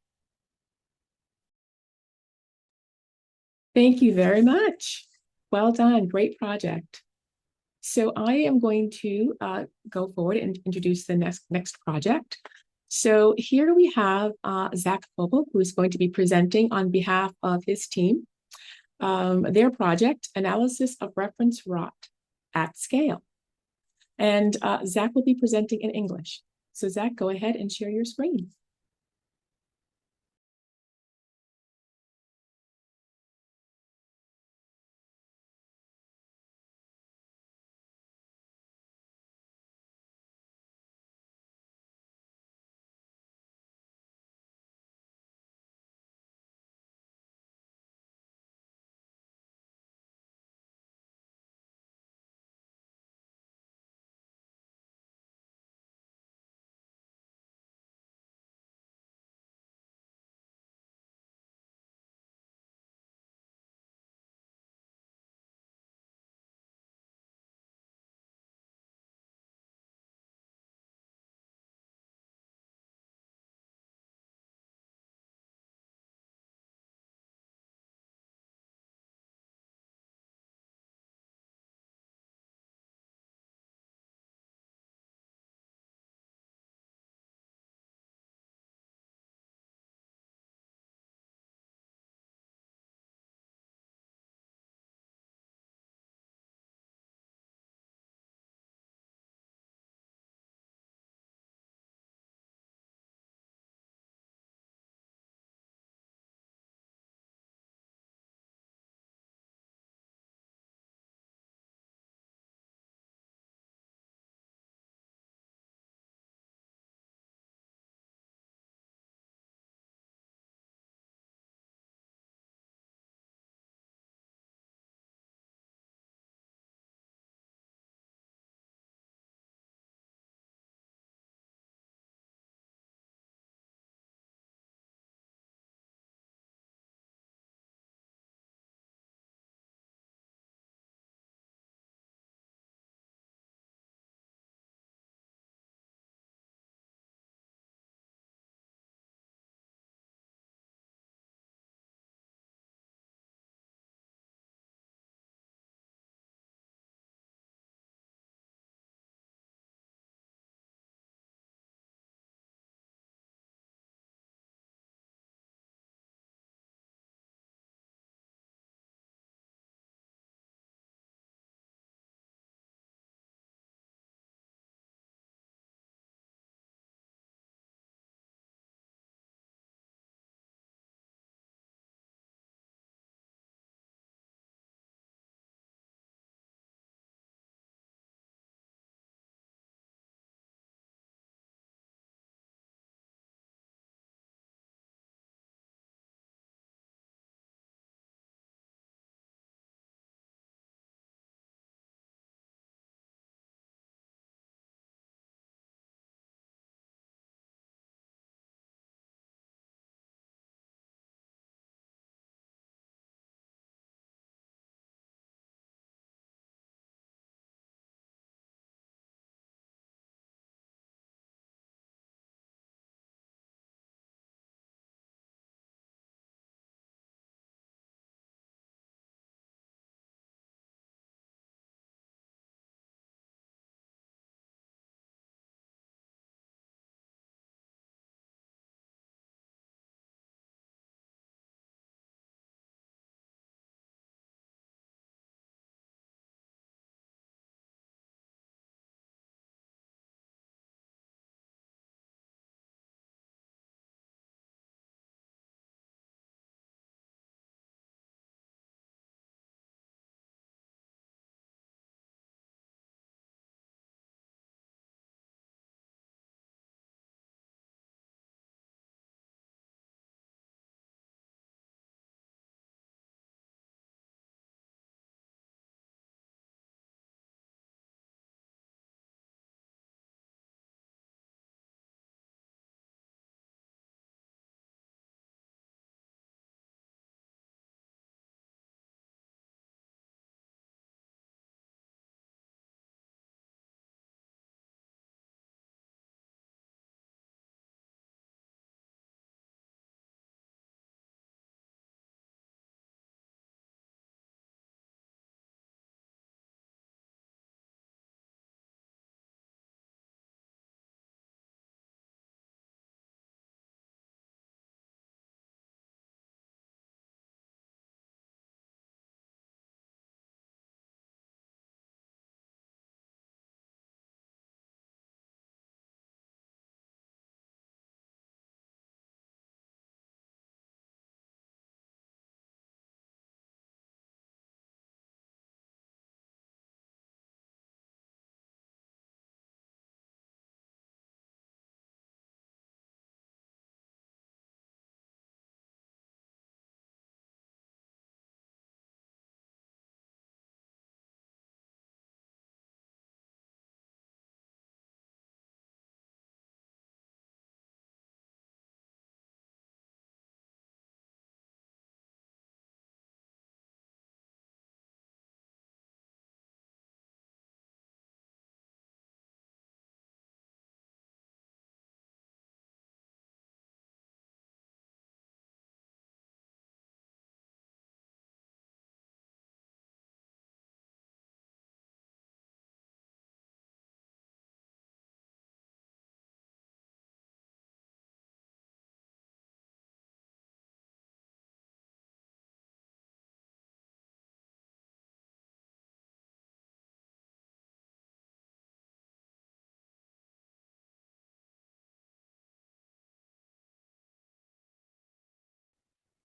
Thank you very much. Well done. Great project. So I am going to go forward and introduce the next project. So here we have Zach Vogel, who is going to be presenting on behalf of his team, their project, Analysis of Reference Rot at Scale. And Zach will be presenting in English. So Zach, go ahead and share your screen.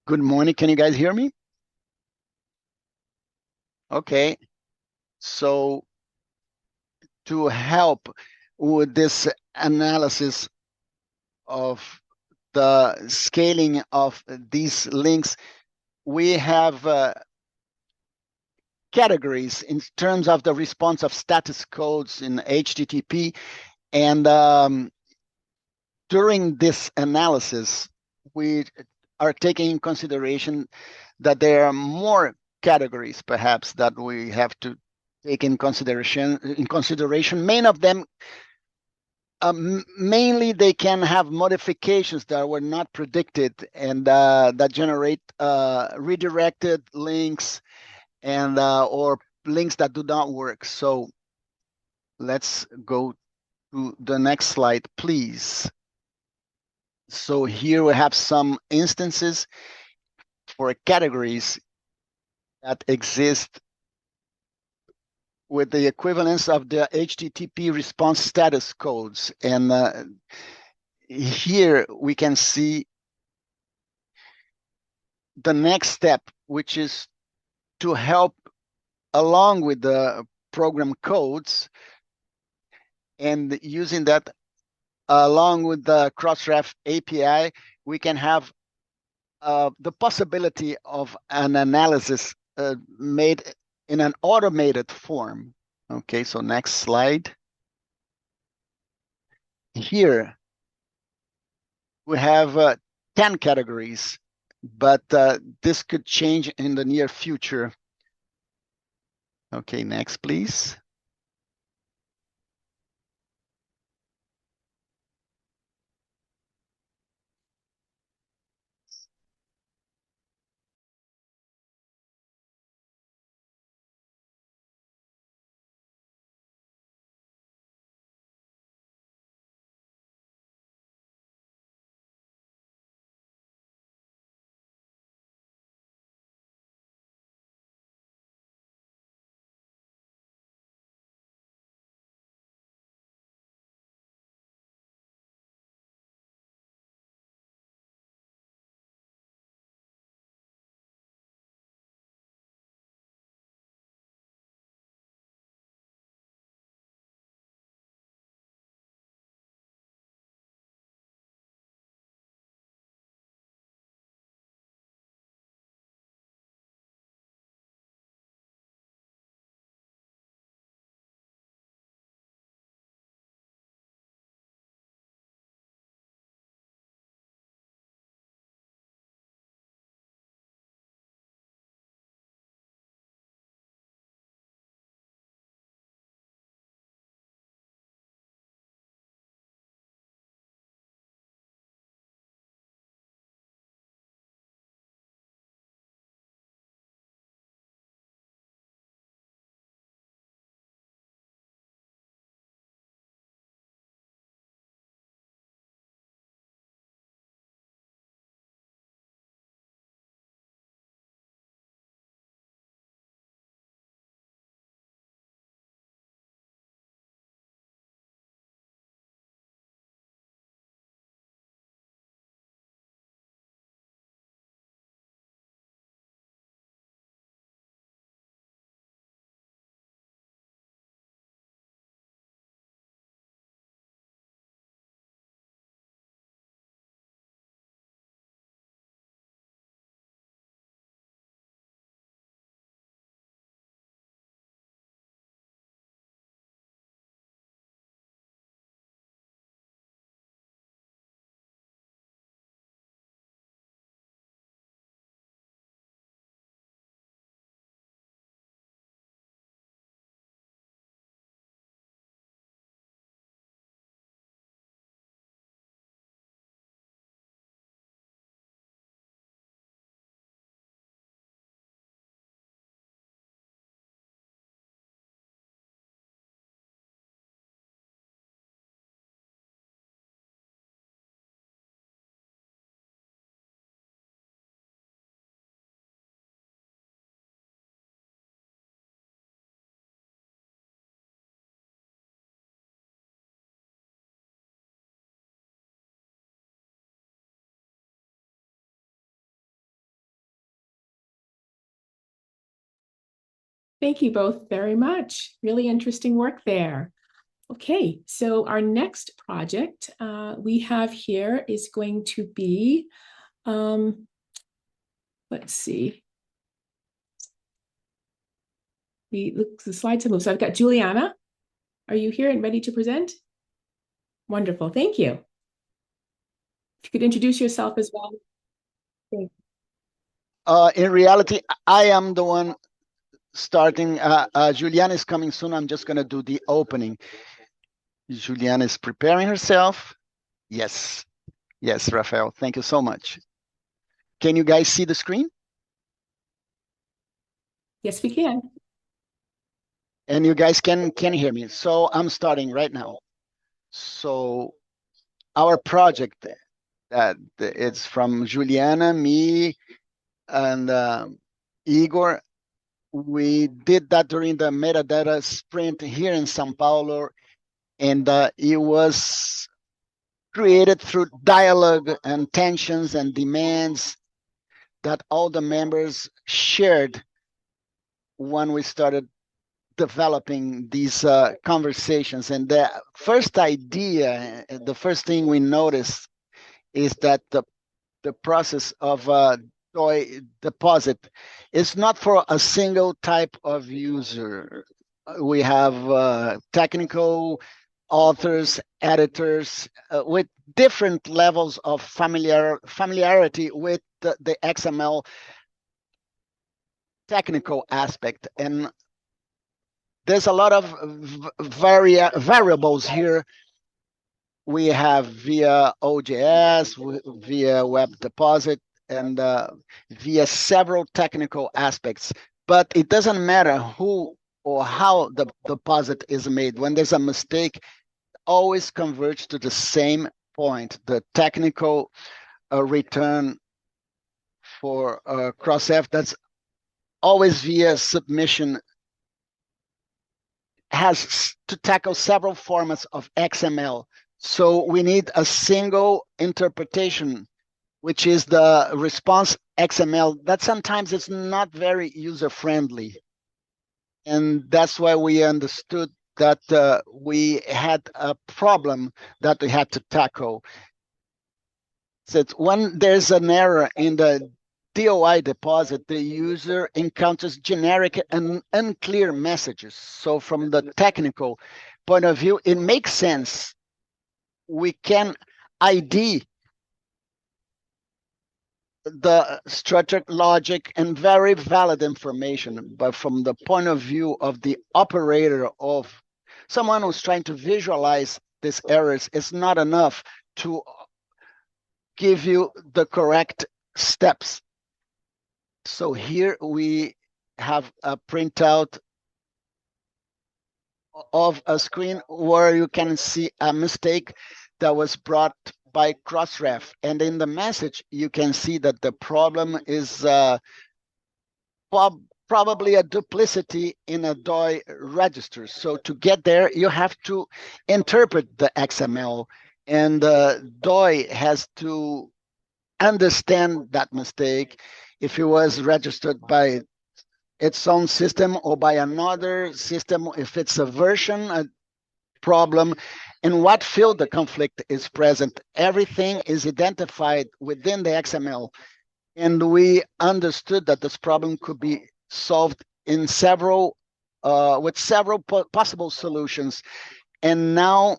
Good morning. Can you guys hear me? Okay. So to help with this analysis of the scaling of these links, we have categories in terms of the response of status codes in HTTP. And during this analysis, we are taking in consideration that there are more categories, perhaps, that we have to take in consideration. Many of them, mainly, they can have modifications that were not predicted and that generate redirected links and or links that do not work. So let's go to the next slide, please. So here we have some instances for categories that exist with the equivalence of the HTTP response status codes. And here we can see the next step, which is to help along with the program codes and using that along with the Crossref API, we can have the possibility of an analysis made in an automated form. Okay, so next slide. Here we have 10 categories, but this could change in the near future. Okay, next, please. Thank you both very much. Really interesting work there. Okay, so our next project we have here is going to be, let's see. The slides have moved. So I've got Juliana. Are you here and ready to present? Wonderful, thank you. If you could introduce yourself as well. In reality, I am the one starting. Juliana is coming soon. I'm just going to do the opening. Juliana is preparing herself. Yes. Yes, Rafael. Thank you so much. Can you guys see the screen? Yes, we can. And you guys can hear me. So I'm starting right now. So our project that it's from Juliana, me, and Igor. We did that during the Metadata Sprint here in São Paulo, and it was created through dialogue and tensions and demands that all the members shared when we started developing these conversations. And the first idea, the first thing we noticed is that the process of DOI deposit is not for a single type of user. We have technical authors, editors with different levels of familiarity with the XML technical aspect. And there's a lot of variables here. We have via OJS, via web deposit, and via several technical aspects. But it doesn't matter who or how the deposit is made. When there's a mistake, always converge to the same point. The technical return for Crossref, that's always via submission, has to tackle several formats of XML. So we need a single interpretation, which is the response XML, that sometimes it's not very user-friendly. And that's why we understood that we had a problem that we had to tackle. So when there's an error in the DOI deposit, the user encounters generic and unclear messages. So from the technical point of view, it makes sense. We can ID the structured logic and very valid information, but from the point of view of the operator, of someone who's trying to visualize these errors, it's not enough to give you the correct steps. So here we have a printout of a screen where you can see a mistake that was brought by Crossref. And in the message, you can see that the problem is probably a duplicity in a DOI register. So to get there, you have to interpret the XML, and DOI has to understand that mistake. If it was registered by its own system or by another system, if it's a version problem, in what field the conflict is present. Everything is identified within the XML. And we understood that this problem could be solved in several, with several possible solutions. And now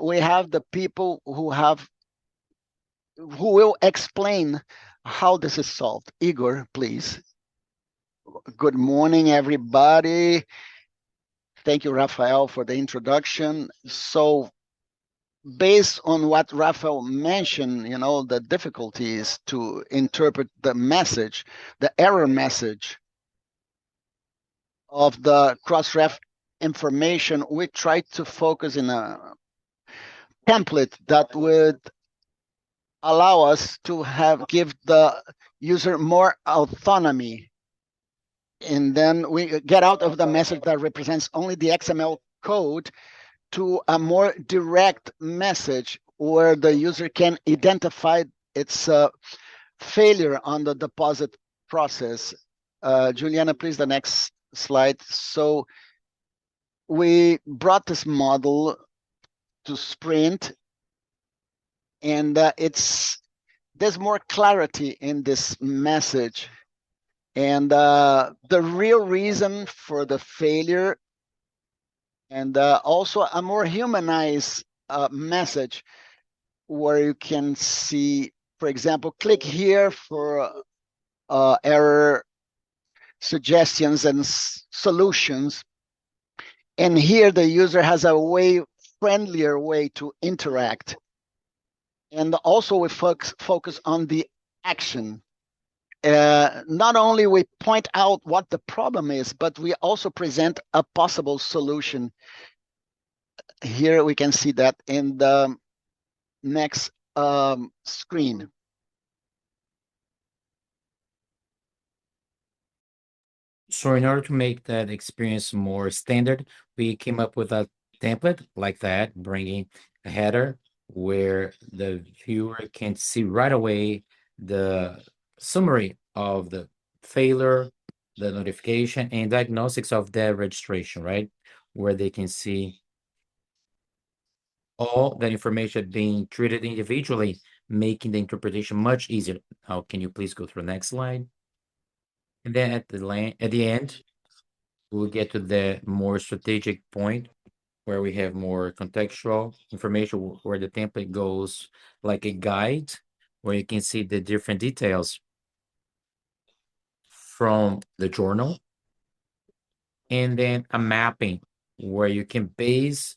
we have the people who will explain how this is solved. Igor, please. Good morning, everybody. Thank you, Rafael, for the introduction. So based on what Rafael mentioned, you know, the difficulties to interpret the message, the error message of the Crossref information, we tried to focus in a template that would allow us to give the user more autonomy. And then we get out of the message that represents only the XML code to a more direct message where the user can identify its failure on the deposit process. Juliana, please, the next slide. So we brought this model to Sprint, and there's more clarity in this message. And the real reason for the failure, and also a more humanized message, where you can see, for example, click here for error suggestions and solutions. And here the user has a friendlier way to interact. And also we focus on the action. Not only we point out what the problem is, but we also present a possible solution. Here we can see that in the next screen. So in order to make that experience more standard, we came up with a template like that, bringing a header where the viewer can see right away the summary of the failure, the notification, and diagnostics of the registration, right? Where they can see all that information being treated individually, making the interpretation much easier. Now, can you please go to the next slide? And then at the end, we'll get to the more strategic point where we have more contextual information where the template goes like a guide where you can see the different details from the journal, and then a mapping where you can base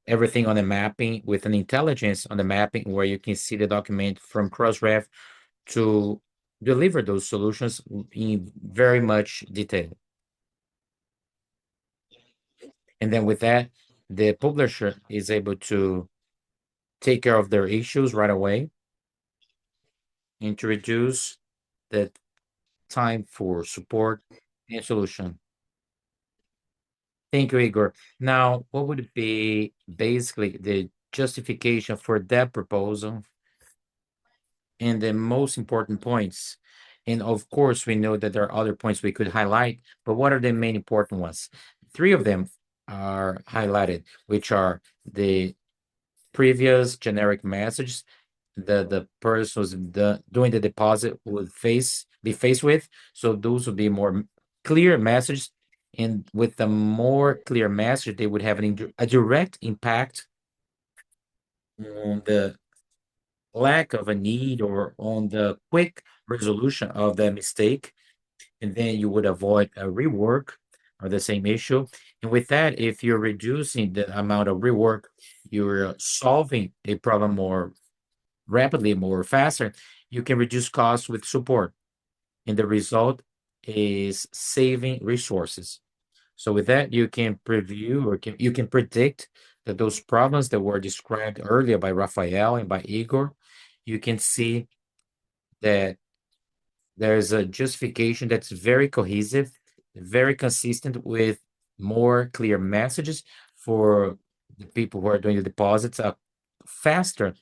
everything on the mapping with an intelligence on the mapping where you can see the document from Crossref to deliver those solutions in very much detail. And then with that, the publisher is able to take care of their issues right away and to reduce the time for support and solution. Thank you, Igor. Now, what would be basically the justification for that proposal and the most important points? And of course, we know that there are other points we could highlight, but what are the main important ones? Three of them are highlighted, which are the previous generic messages that the person who's doing the deposit would be faced with. So those would be more clear messages, and with the more clear message, they would have a direct impact on the lack of a need or on the quick resolution of the mistake, and then you would avoid a rework or the same issue. And with that, if you're reducing the amount of rework, you're solving a problem more rapidly, more faster, you can reduce costs with support. And the result is saving resources. So with that, you can preview or you can predict that those problems that were described earlier by Rafael and by Igor, you can see that there's a justification that's very cohesive, very consistent with more clear messages for the people who are doing the deposits, a faster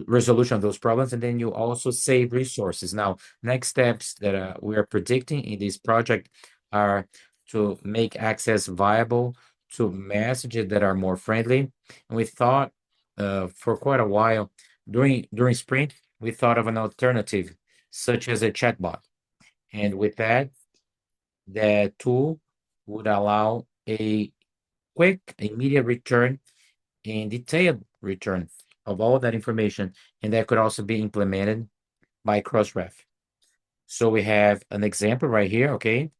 resolution of those problems, and then you also save resources. Now, next steps that we are predicting in this project are to make access viable to messages that are more friendly. And we thought for quite a while during Sprint, we thought of an alternative such as a chatbot. And with that, the tool would allow a quick, immediate return and detailed return of all that information, and that could also be implemented by Crossref. So we have an example right here, okay?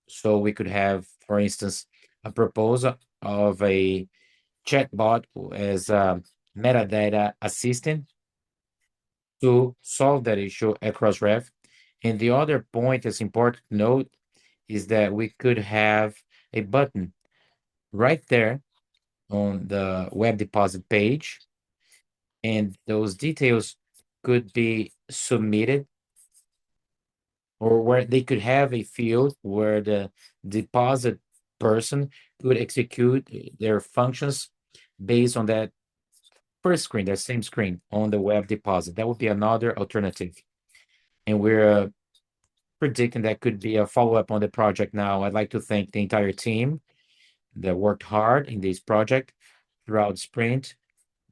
So we could have, for instance, a proposal of a chatbot as a metadata assistant to solve that issue at Crossref. And the other point that's important to note is that we could have a button right there on the web deposit page, and those details could be submitted, or where they could have a field where the deposit person could execute their functions based on that first screen, that same screen on the web deposit. That would be another alternative. And we're predicting that could be a follow-up on the project now. I'd like to thank the entire team that worked hard in this project throughout Sprint,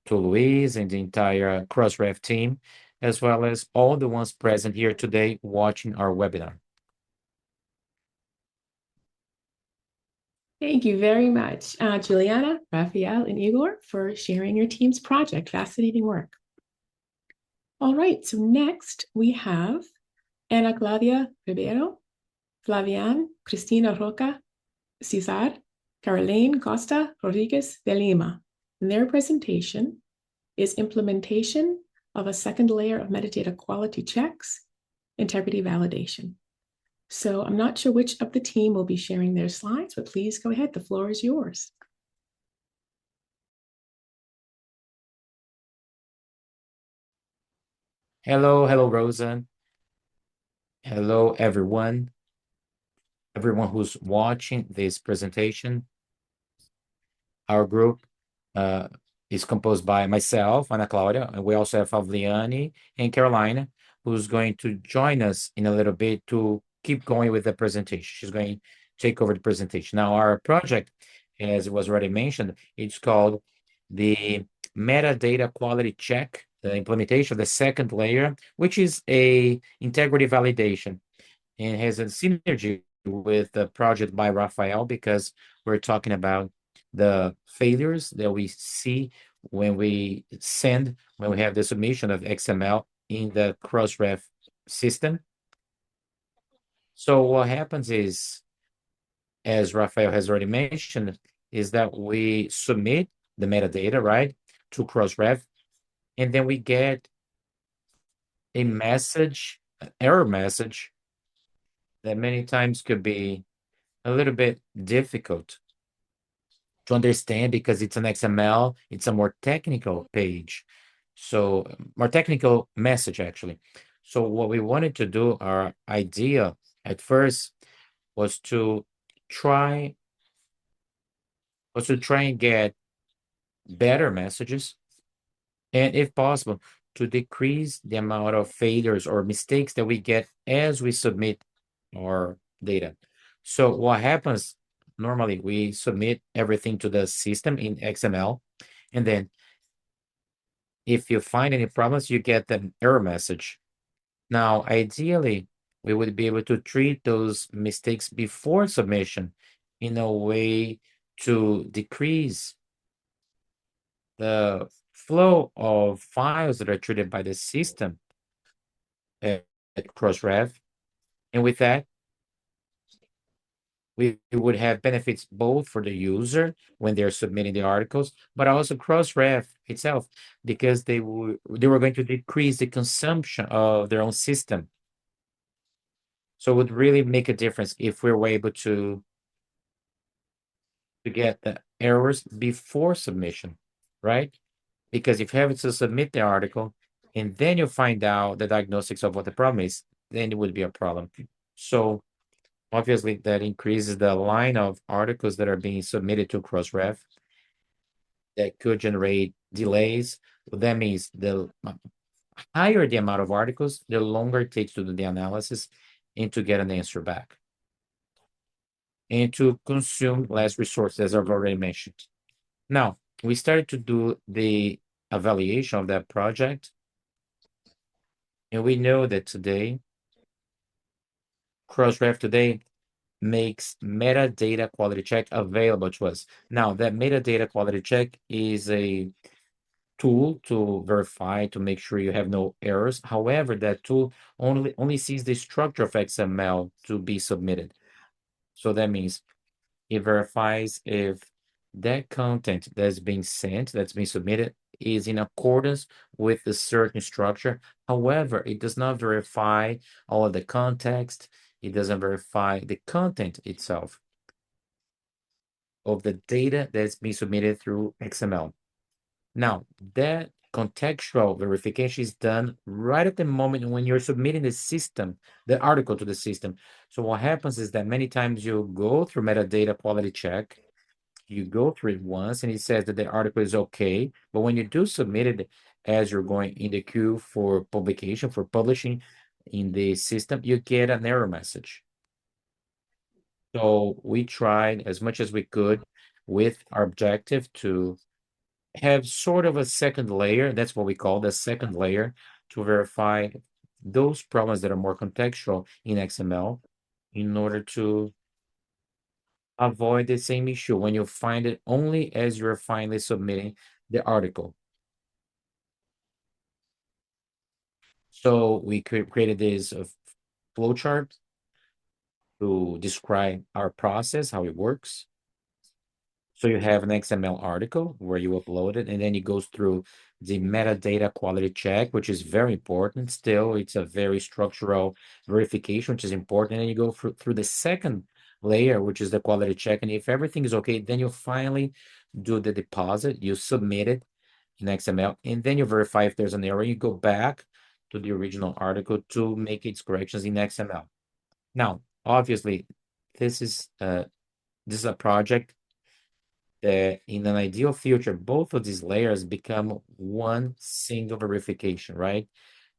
to Luis and the entire Crossref team, as well as all the ones present here today watching our webinar. Thank you very much, Juliana, Rafael, and Igor, for sharing your team's project. Fascinating work. All right, so next we have Ana Claudia Ribeiro, Flavian, Cristina Roca, Cesar, Caroline Costa Rodriguez de Lima. And their presentation is implementation of a second layer of metadata quality checks, integrity validation. So I'm not sure which of the team will be sharing their slides, but please go ahead. The floor is yours. Hello, Rosa. Hello, everyone who's watching this presentation. Our group is composed by myself, Ana Claudia, and we also have Flavliani and Carolina, who's going to join us in a little bit to keep going with the presentation. She's going to take over the presentation. Now, our project, as it was already mentioned, it's called the Metadata Quality Check, the implementation of the second layer, which is a integrity validation, and has a synergy with the project by Rafael, because we're talking about the failures that we see when we have the submission of XML in the Crossref system. So what happens is, as Rafael has already mentioned, is that we submit the metadata, right, to Crossref, and then we get a message, an error message, that many times could be a little bit difficult to understand because it's an XML, it's a more technical page. So more technical message, actually. So what we wanted to do, our idea at first was to try and get better messages, and if possible, to decrease the amount of failures or mistakes that we get as we submit our data. So what happens, normally we submit everything to the system in XML, and then if you find any problems, you get an error message. Now, ideally, we would be able to treat those mistakes before submission in a way to decrease the flow of files that are treated by the system at Crossref. And with that, we would have benefits both for the user when they're submitting the articles, but also Crossref itself, because they were going to decrease the consumption of their own system. So it would really make a difference if we were able to get the errors before submission, right? Because if you have to submit the article and then you find out the diagnostics of what the problem is, then it would be a problem. So obviously that increases the line of articles that are being submitted to Crossref that could generate delays. That means the higher the amount of articles, the longer it takes to do the analysis and to get an answer back, and to consume less resources, as I've already mentioned. Now, we started to do the evaluation of that project, and we know that today, Crossref today makes metadata quality check available to us. Now, that metadata quality check is a tool to verify, to make sure you have no errors. However, that tool only sees the structure of XML to be submitted. So that means it verifies if that content that's being sent, that's being submitted, is in accordance with a certain structure. However, it does not verify all of the context. It doesn't verify the content itself of the data that's being submitted through XML. Now, that contextual verification is done right at the moment when you're submitting the article to the system. So what happens is that many times you go through metadata quality check, you go through it once and it says that the article is okay, but when you do submit it as you're going in the queue for publication, for publishing, in the system, you get an error message. So we tried as much as we could with our objective to have sort of a second layer. That's what we call the second layer, to verify those problems that are more contextual in XML in order to avoid the same issue when you find it only as you're finally submitting the article. So we created this flowchart to describe our process, how it works. So you have an XML article where you upload it, and then it goes through the metadata quality check, which is very important. Still, it's a very structural verification, which is important. And you go through the second layer, which is the quality check. And if everything is okay, then you finally do the deposit, you submit it in XML, and then you verify if there's an error. You go back to the original article to make its corrections in XML. Now, obviously, this is a project that in an ideal future, both of these layers become one single verification, right?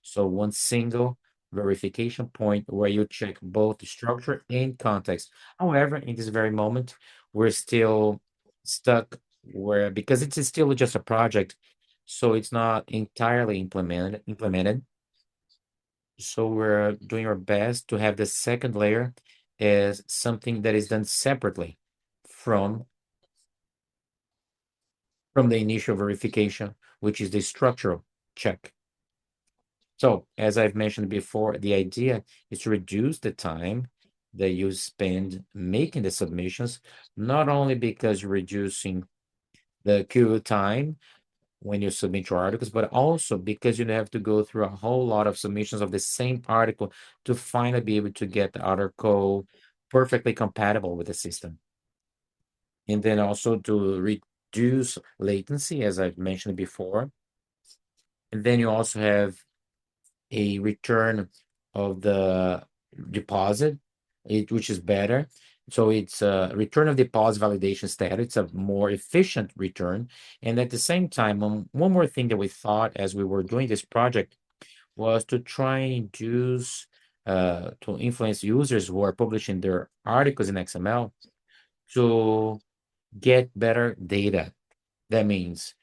So one single verification point where you check both the structure and context. However, in this very moment, we're still stuck where, because it's still just a project, so it's not entirely implemented. So we're doing our best to have the second layer as something that is done separately from the initial verification, which is the structural check. So as I've mentioned before, the idea is to reduce the time that you spend making the submissions, not only because you're reducing the queue time when you submit your articles, but also because you have to go through a whole lot of submissions of the same article to finally be able to get the article perfectly compatible with the system. And then also to reduce latency, as I've mentioned before. And then you also have a return of the deposit, which is better. So it's a return of deposit validation status. It's a more efficient return. And at the same time, one more thing that we thought as we were doing this project was to try and use, to influence users who are publishing their articles in XML to get better data. That means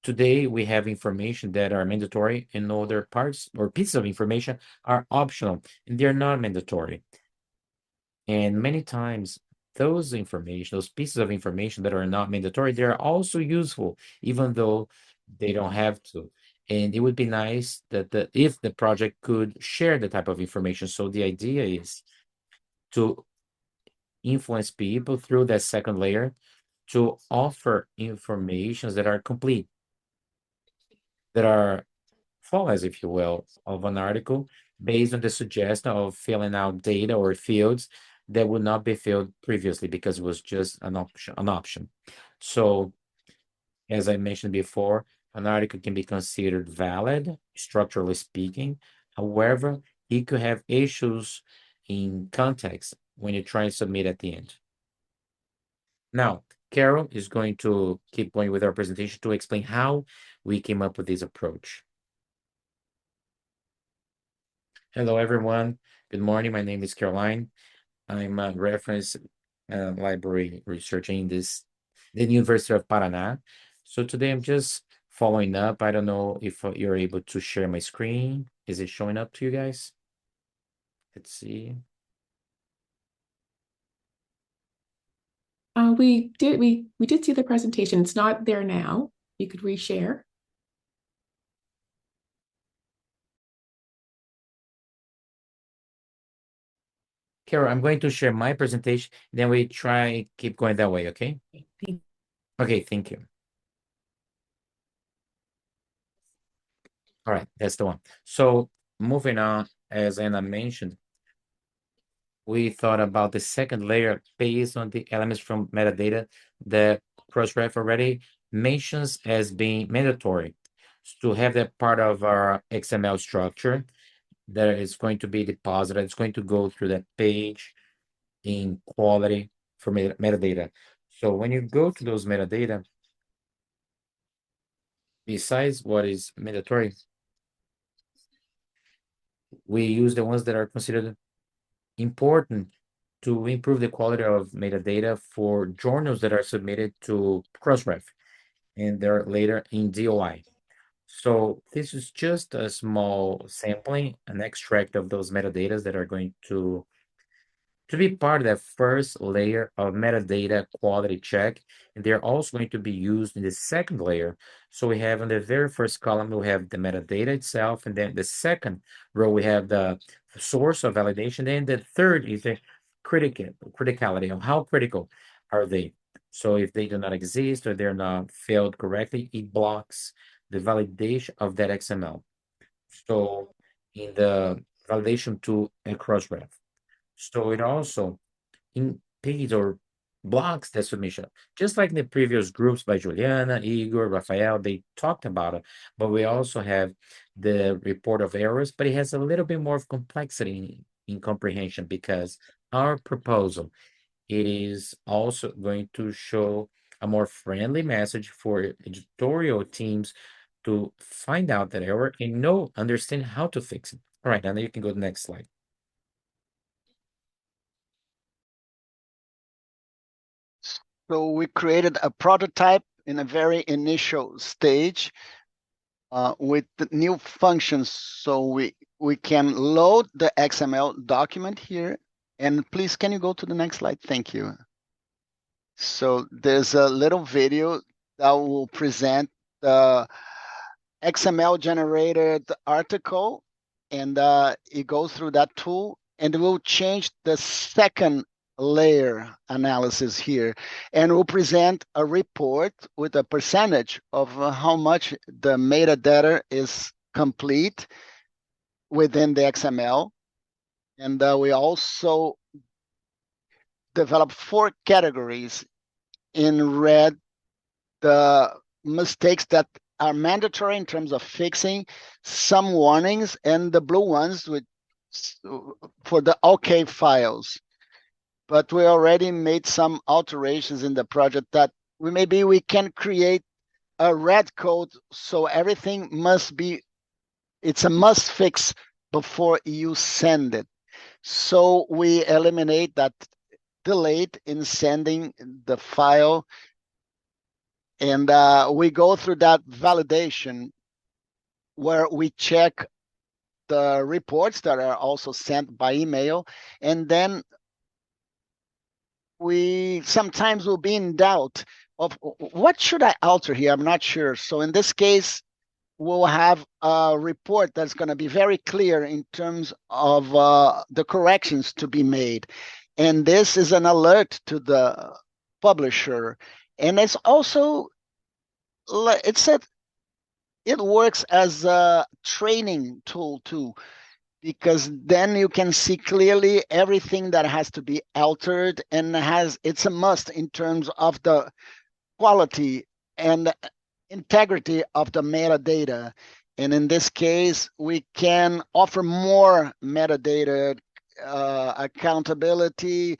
today we have information that are mandatory and other parts or pieces of information are optional and they're not mandatory. And many times those pieces of information that are not mandatory, they're also useful, even though they don't have to. And it would be nice that if the project could share the type of information. So the idea is to influence people through that second layer to offer informations that are complete, that are flawless, if you will, of an article based on the suggestion of filling out data or fields that would not be filled previously because it was just an option. So as I mentioned before, an article can be considered valid, structurally speaking. However, it could have issues in context when you try and submit at the end. Now, Carol is going to keep going with our presentation to explain how we came up with this approach. Hello, everyone. Good morning. My name is Caroline. I'm a reference library researcher in the University of Paraná. So today I'm just following up. I don't know if you're able to share my screen. Is it showing up to you guys? Let's see. We did see the presentation. It's not there now. You could reshare. Carol, I'm going to share my presentation, then we try keep going that way, okay? Okay, thank you. All right, that's the one. So moving on, as Anna mentioned, we thought about the second layer based on the elements from metadata that Crossref already mentions as being mandatory to have that part of our XML structure that is going to be deposited. It's going to go through that page in quality for metadata. So when you go to those metadata, besides what is mandatory, we use the ones that are considered important to improve the quality of metadata for journals that are submitted to Crossref, and they're later in DOI. So this is just a small sampling, an extract of those metadatas that are going to be part of that first layer of metadata quality check. And they're also going to be used in the second layer. So we have in the very first column, we have the metadata itself. And then the second row, we have the source of validation. Then the third is the criticality of how critical are they. So if they do not exist or they're not failed correctly, it blocks the validation of that XML. So in the validation tool at Crossref. So it also impedes or blocks the submission. Just like the previous groups by Juliana, Igor, Rafael, they talked about it, but we also have the report of errors, but it has a little bit more of complexity in comprehension because our proposal, it is also going to show a more friendly message for editorial teams to find out that error and understand how to fix it. All right, now you can go to the next slide. So we created a prototype in a very initial stage with the new functions. So we can load the XML document here. And please, can you go to the next slide? Thank you. So there's a little video that will present the XML generated article, and it goes through that tool, and we'll change the second layer analysis here, and we'll present a report with a percentage of how much the metadata is complete within the XML. And we also develop 4 categories. In red, the mistakes that are mandatory in terms of fixing, some warnings, and the blue ones for the OK files. But we already made some alterations in the project that maybe we can create a red code, so everything must be, it's a must fix before you send it. So we eliminate that delay in sending the file. And we go through that validation where we check the reports that are also sent by email. And then we sometimes will be in doubt of what should I alter here? I'm not sure. So in this case, we'll have a report that's going to be very clear in terms of the corrections to be made. And this is an alert to the publisher. And it's also, it works as a training tool too, because then you can see clearly everything that has to be altered, and it's a must in terms of the quality and integrity of the metadata. And in this case, we can offer more metadata accountability,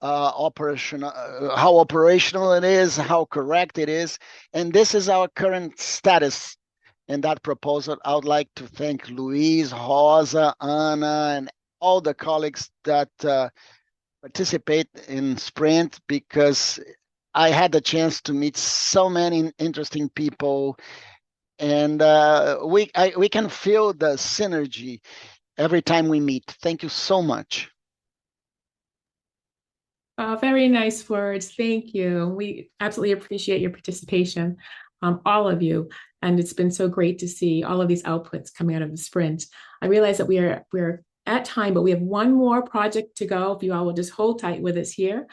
operational, how operational it is, how correct it is. And this is our current status in that proposal. I would like to thank Luis, Rosa, Ana, and all the colleagues that participate in Sprint, because I had the chance to meet so many interesting people, and we can feel the synergy every time we meet. Thank you so much. Very nice words. Thank you. We absolutely appreciate your participation, all of you. And it's been so great to see all of these outputs coming out of the sprint. I realize that we're at time, but we have one more project to go. If you all will just hold tight with us here.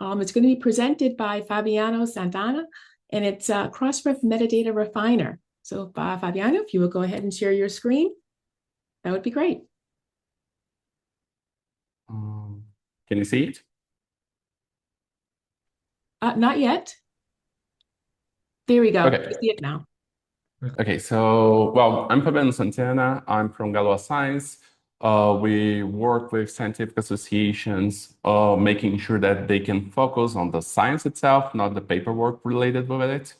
It's going to be presented by Fabiano Santana, and it's a Crossref Metadata Refiner. So Fabiano, if you will go ahead and share your screen, that would be great. Can you see it? Not yet. There we go. Okay. I see it now. Okay, so, well, I'm Fabiano Santana. I'm from Galois Science. We work with scientific associations, making sure that they can focus on the science itself, not the paperwork related with it.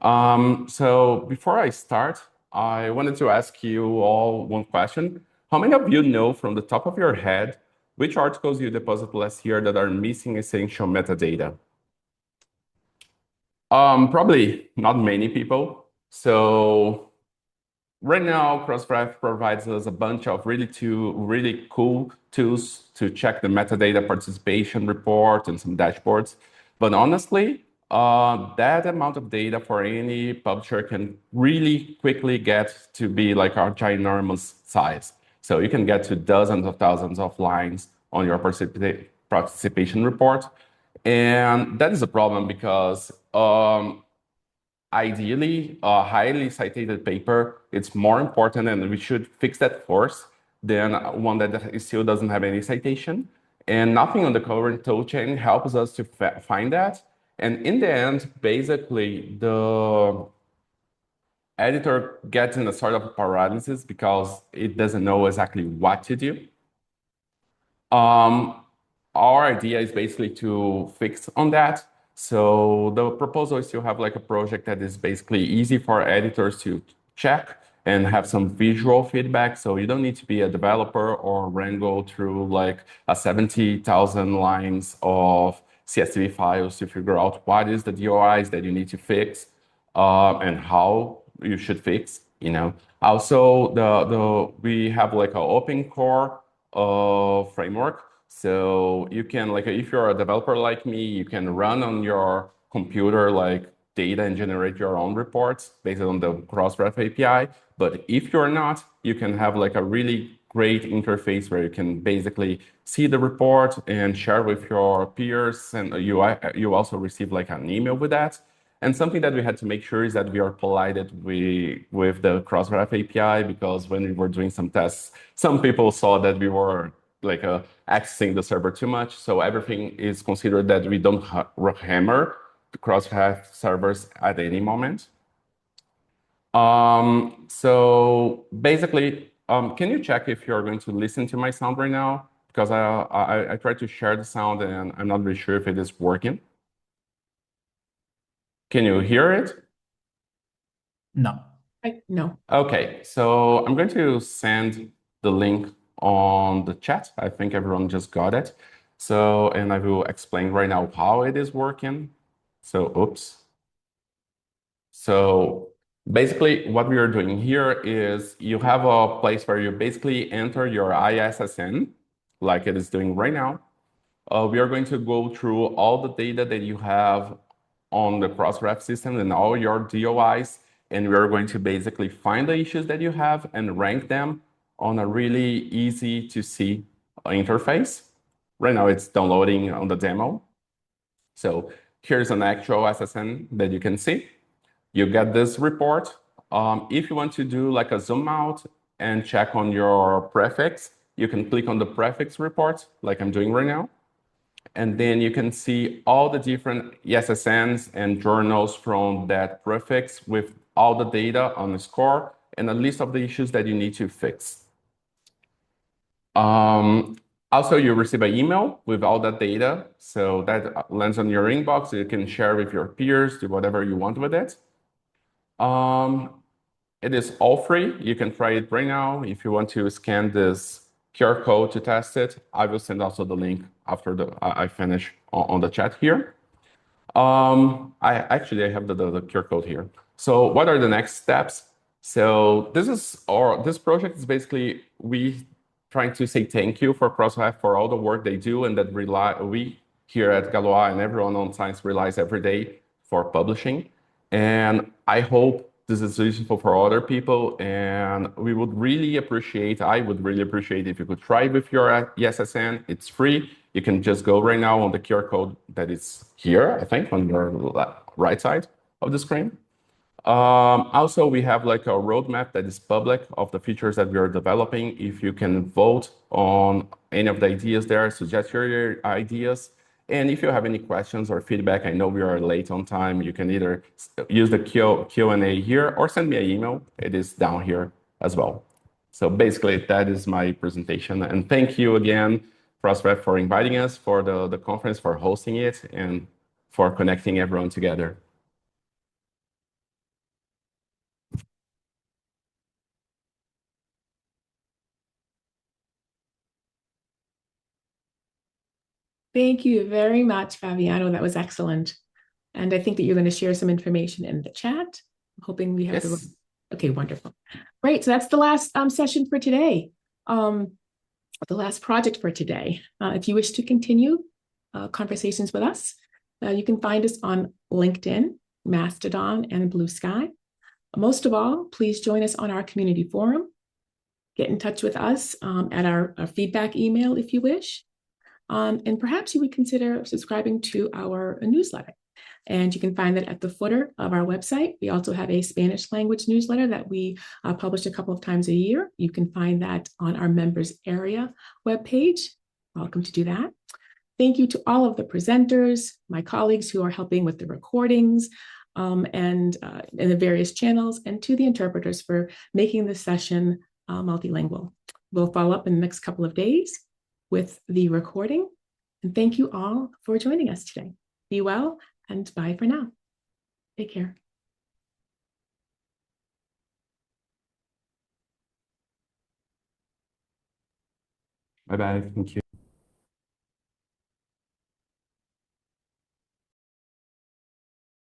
So before I start, I wanted to ask you all one question. How many of you know from the top of your head which articles you deposited last year that are missing essential metadata? Probably not many people. So right now, Crossref provides us a bunch of really cool tools to check the metadata participation report and some dashboards. But honestly, that amount of data for any publisher can really quickly get to be like a ginormous size. So you can get to dozens of thousands of lines on your participation report. And that is a problem because ideally, a highly cited paper, it's more important and we should fix that first than one that still doesn't have any citation. And nothing on the current toolchain helps us to find that. And in the end, basically, the editor gets in a sort of paralysis because it doesn't know exactly what to do. Our idea is basically to fix on that. So the proposal is to have like a project that is basically easy for editors to check and have some visual feedback. So you don't need to be a developer or wrangle through like a 70,000 lines of CSV files to figure out what is the DOIs that you need to fix and how you should fix, you know. Also, we have like an open core framework. So you can, like, if you're a developer like me, you can run on your computer like data and generate your own reports based on the Crossref API. But if you're not, you can have like a really great interface where you can basically see the report and share with your peers, and you also receive like an email with that. And something that we had to make sure is that we are polite with the Crossref API, because when we were doing some tests, some people saw that we were like accessing the server too much. So everything is considered that we don't hammer the Crossref servers at any moment. So basically, can you check if you're going to listen to my sound right now? Because I tried to share the sound and I'm not really sure if it is working. Can you hear it? No. No. Okay, so I'm going to send the link on the chat. I think everyone just got it. So, and I will explain right now how it is working. So, oops. So basically what we are doing here is you have a place where you basically enter your ISSN, like it is doing right now. We are going to go through all the data that you have on the Crossref system and all your DOIs, and we are going to basically find the issues that you have and rank them on a really easy to see interface. Right now it's downloading on the demo. So here's an actual SSN that you can see. You get this report. If you want to do like a zoom out and check on your prefix, you can click on the prefix report like I'm doing right now. And then you can see all the different SSNs and journals from that prefix with all the data on the score and a list of the issues that you need to fix. Also, you receive an email with all that data. So that lands on your inbox. You can share with your peers, do whatever you want with it. It is all free. You can try it right now. If you want to scan this QR code to test it, I will send also the link after I finish on the chat here. I have the QR code here. So what are the next steps? So this project is basically we trying to say thank you for Crossref for all the work they do, and that we here at Galois and everyone on Science relies every day for publishing. And I hope this is useful for other people, and I would really appreciate if you could try with your ESSN. It's free. You can just go right now on the QR code that is here, I think, on your right side of the screen. Also, we have like a roadmap that is public of the features that we are developing. If you can vote on any of the ideas there, suggest your ideas. And if you have any questions or feedback, I know we are late on time, you can either use the Q&A here or send me an email. It is down here as well. So basically, that is my presentation. And thank you again, Crossref, for inviting us for the conference, for hosting it, and for connecting everyone together. Thank you very much, Fabiano. That was excellent. And I think that you're going to share some information in the chat. I'm hoping we have Yes. Okay, wonderful. Great. So that's the last session for today. The last project for today. If you wish to continue conversations with us, you can find us on LinkedIn, Mastodon, and Blue Sky. Most of all, please join us on our community forum. Get in touch with us at our feedback email if you wish. And perhaps you would consider subscribing to our newsletter. And you can find that at the footer of our website. We also have a Spanish language newsletter that we publish a couple of times a year. You can find that on our members area webpage. Welcome to do that. Thank you to all of the presenters, my colleagues who are helping with the recordings and in the various channels, and to the interpreters for making this session multilingual. We'll follow up in the next couple of days with the recording. And thank you all for joining us today. Be well and bye for now. Take care. Bye-bye. Thank you.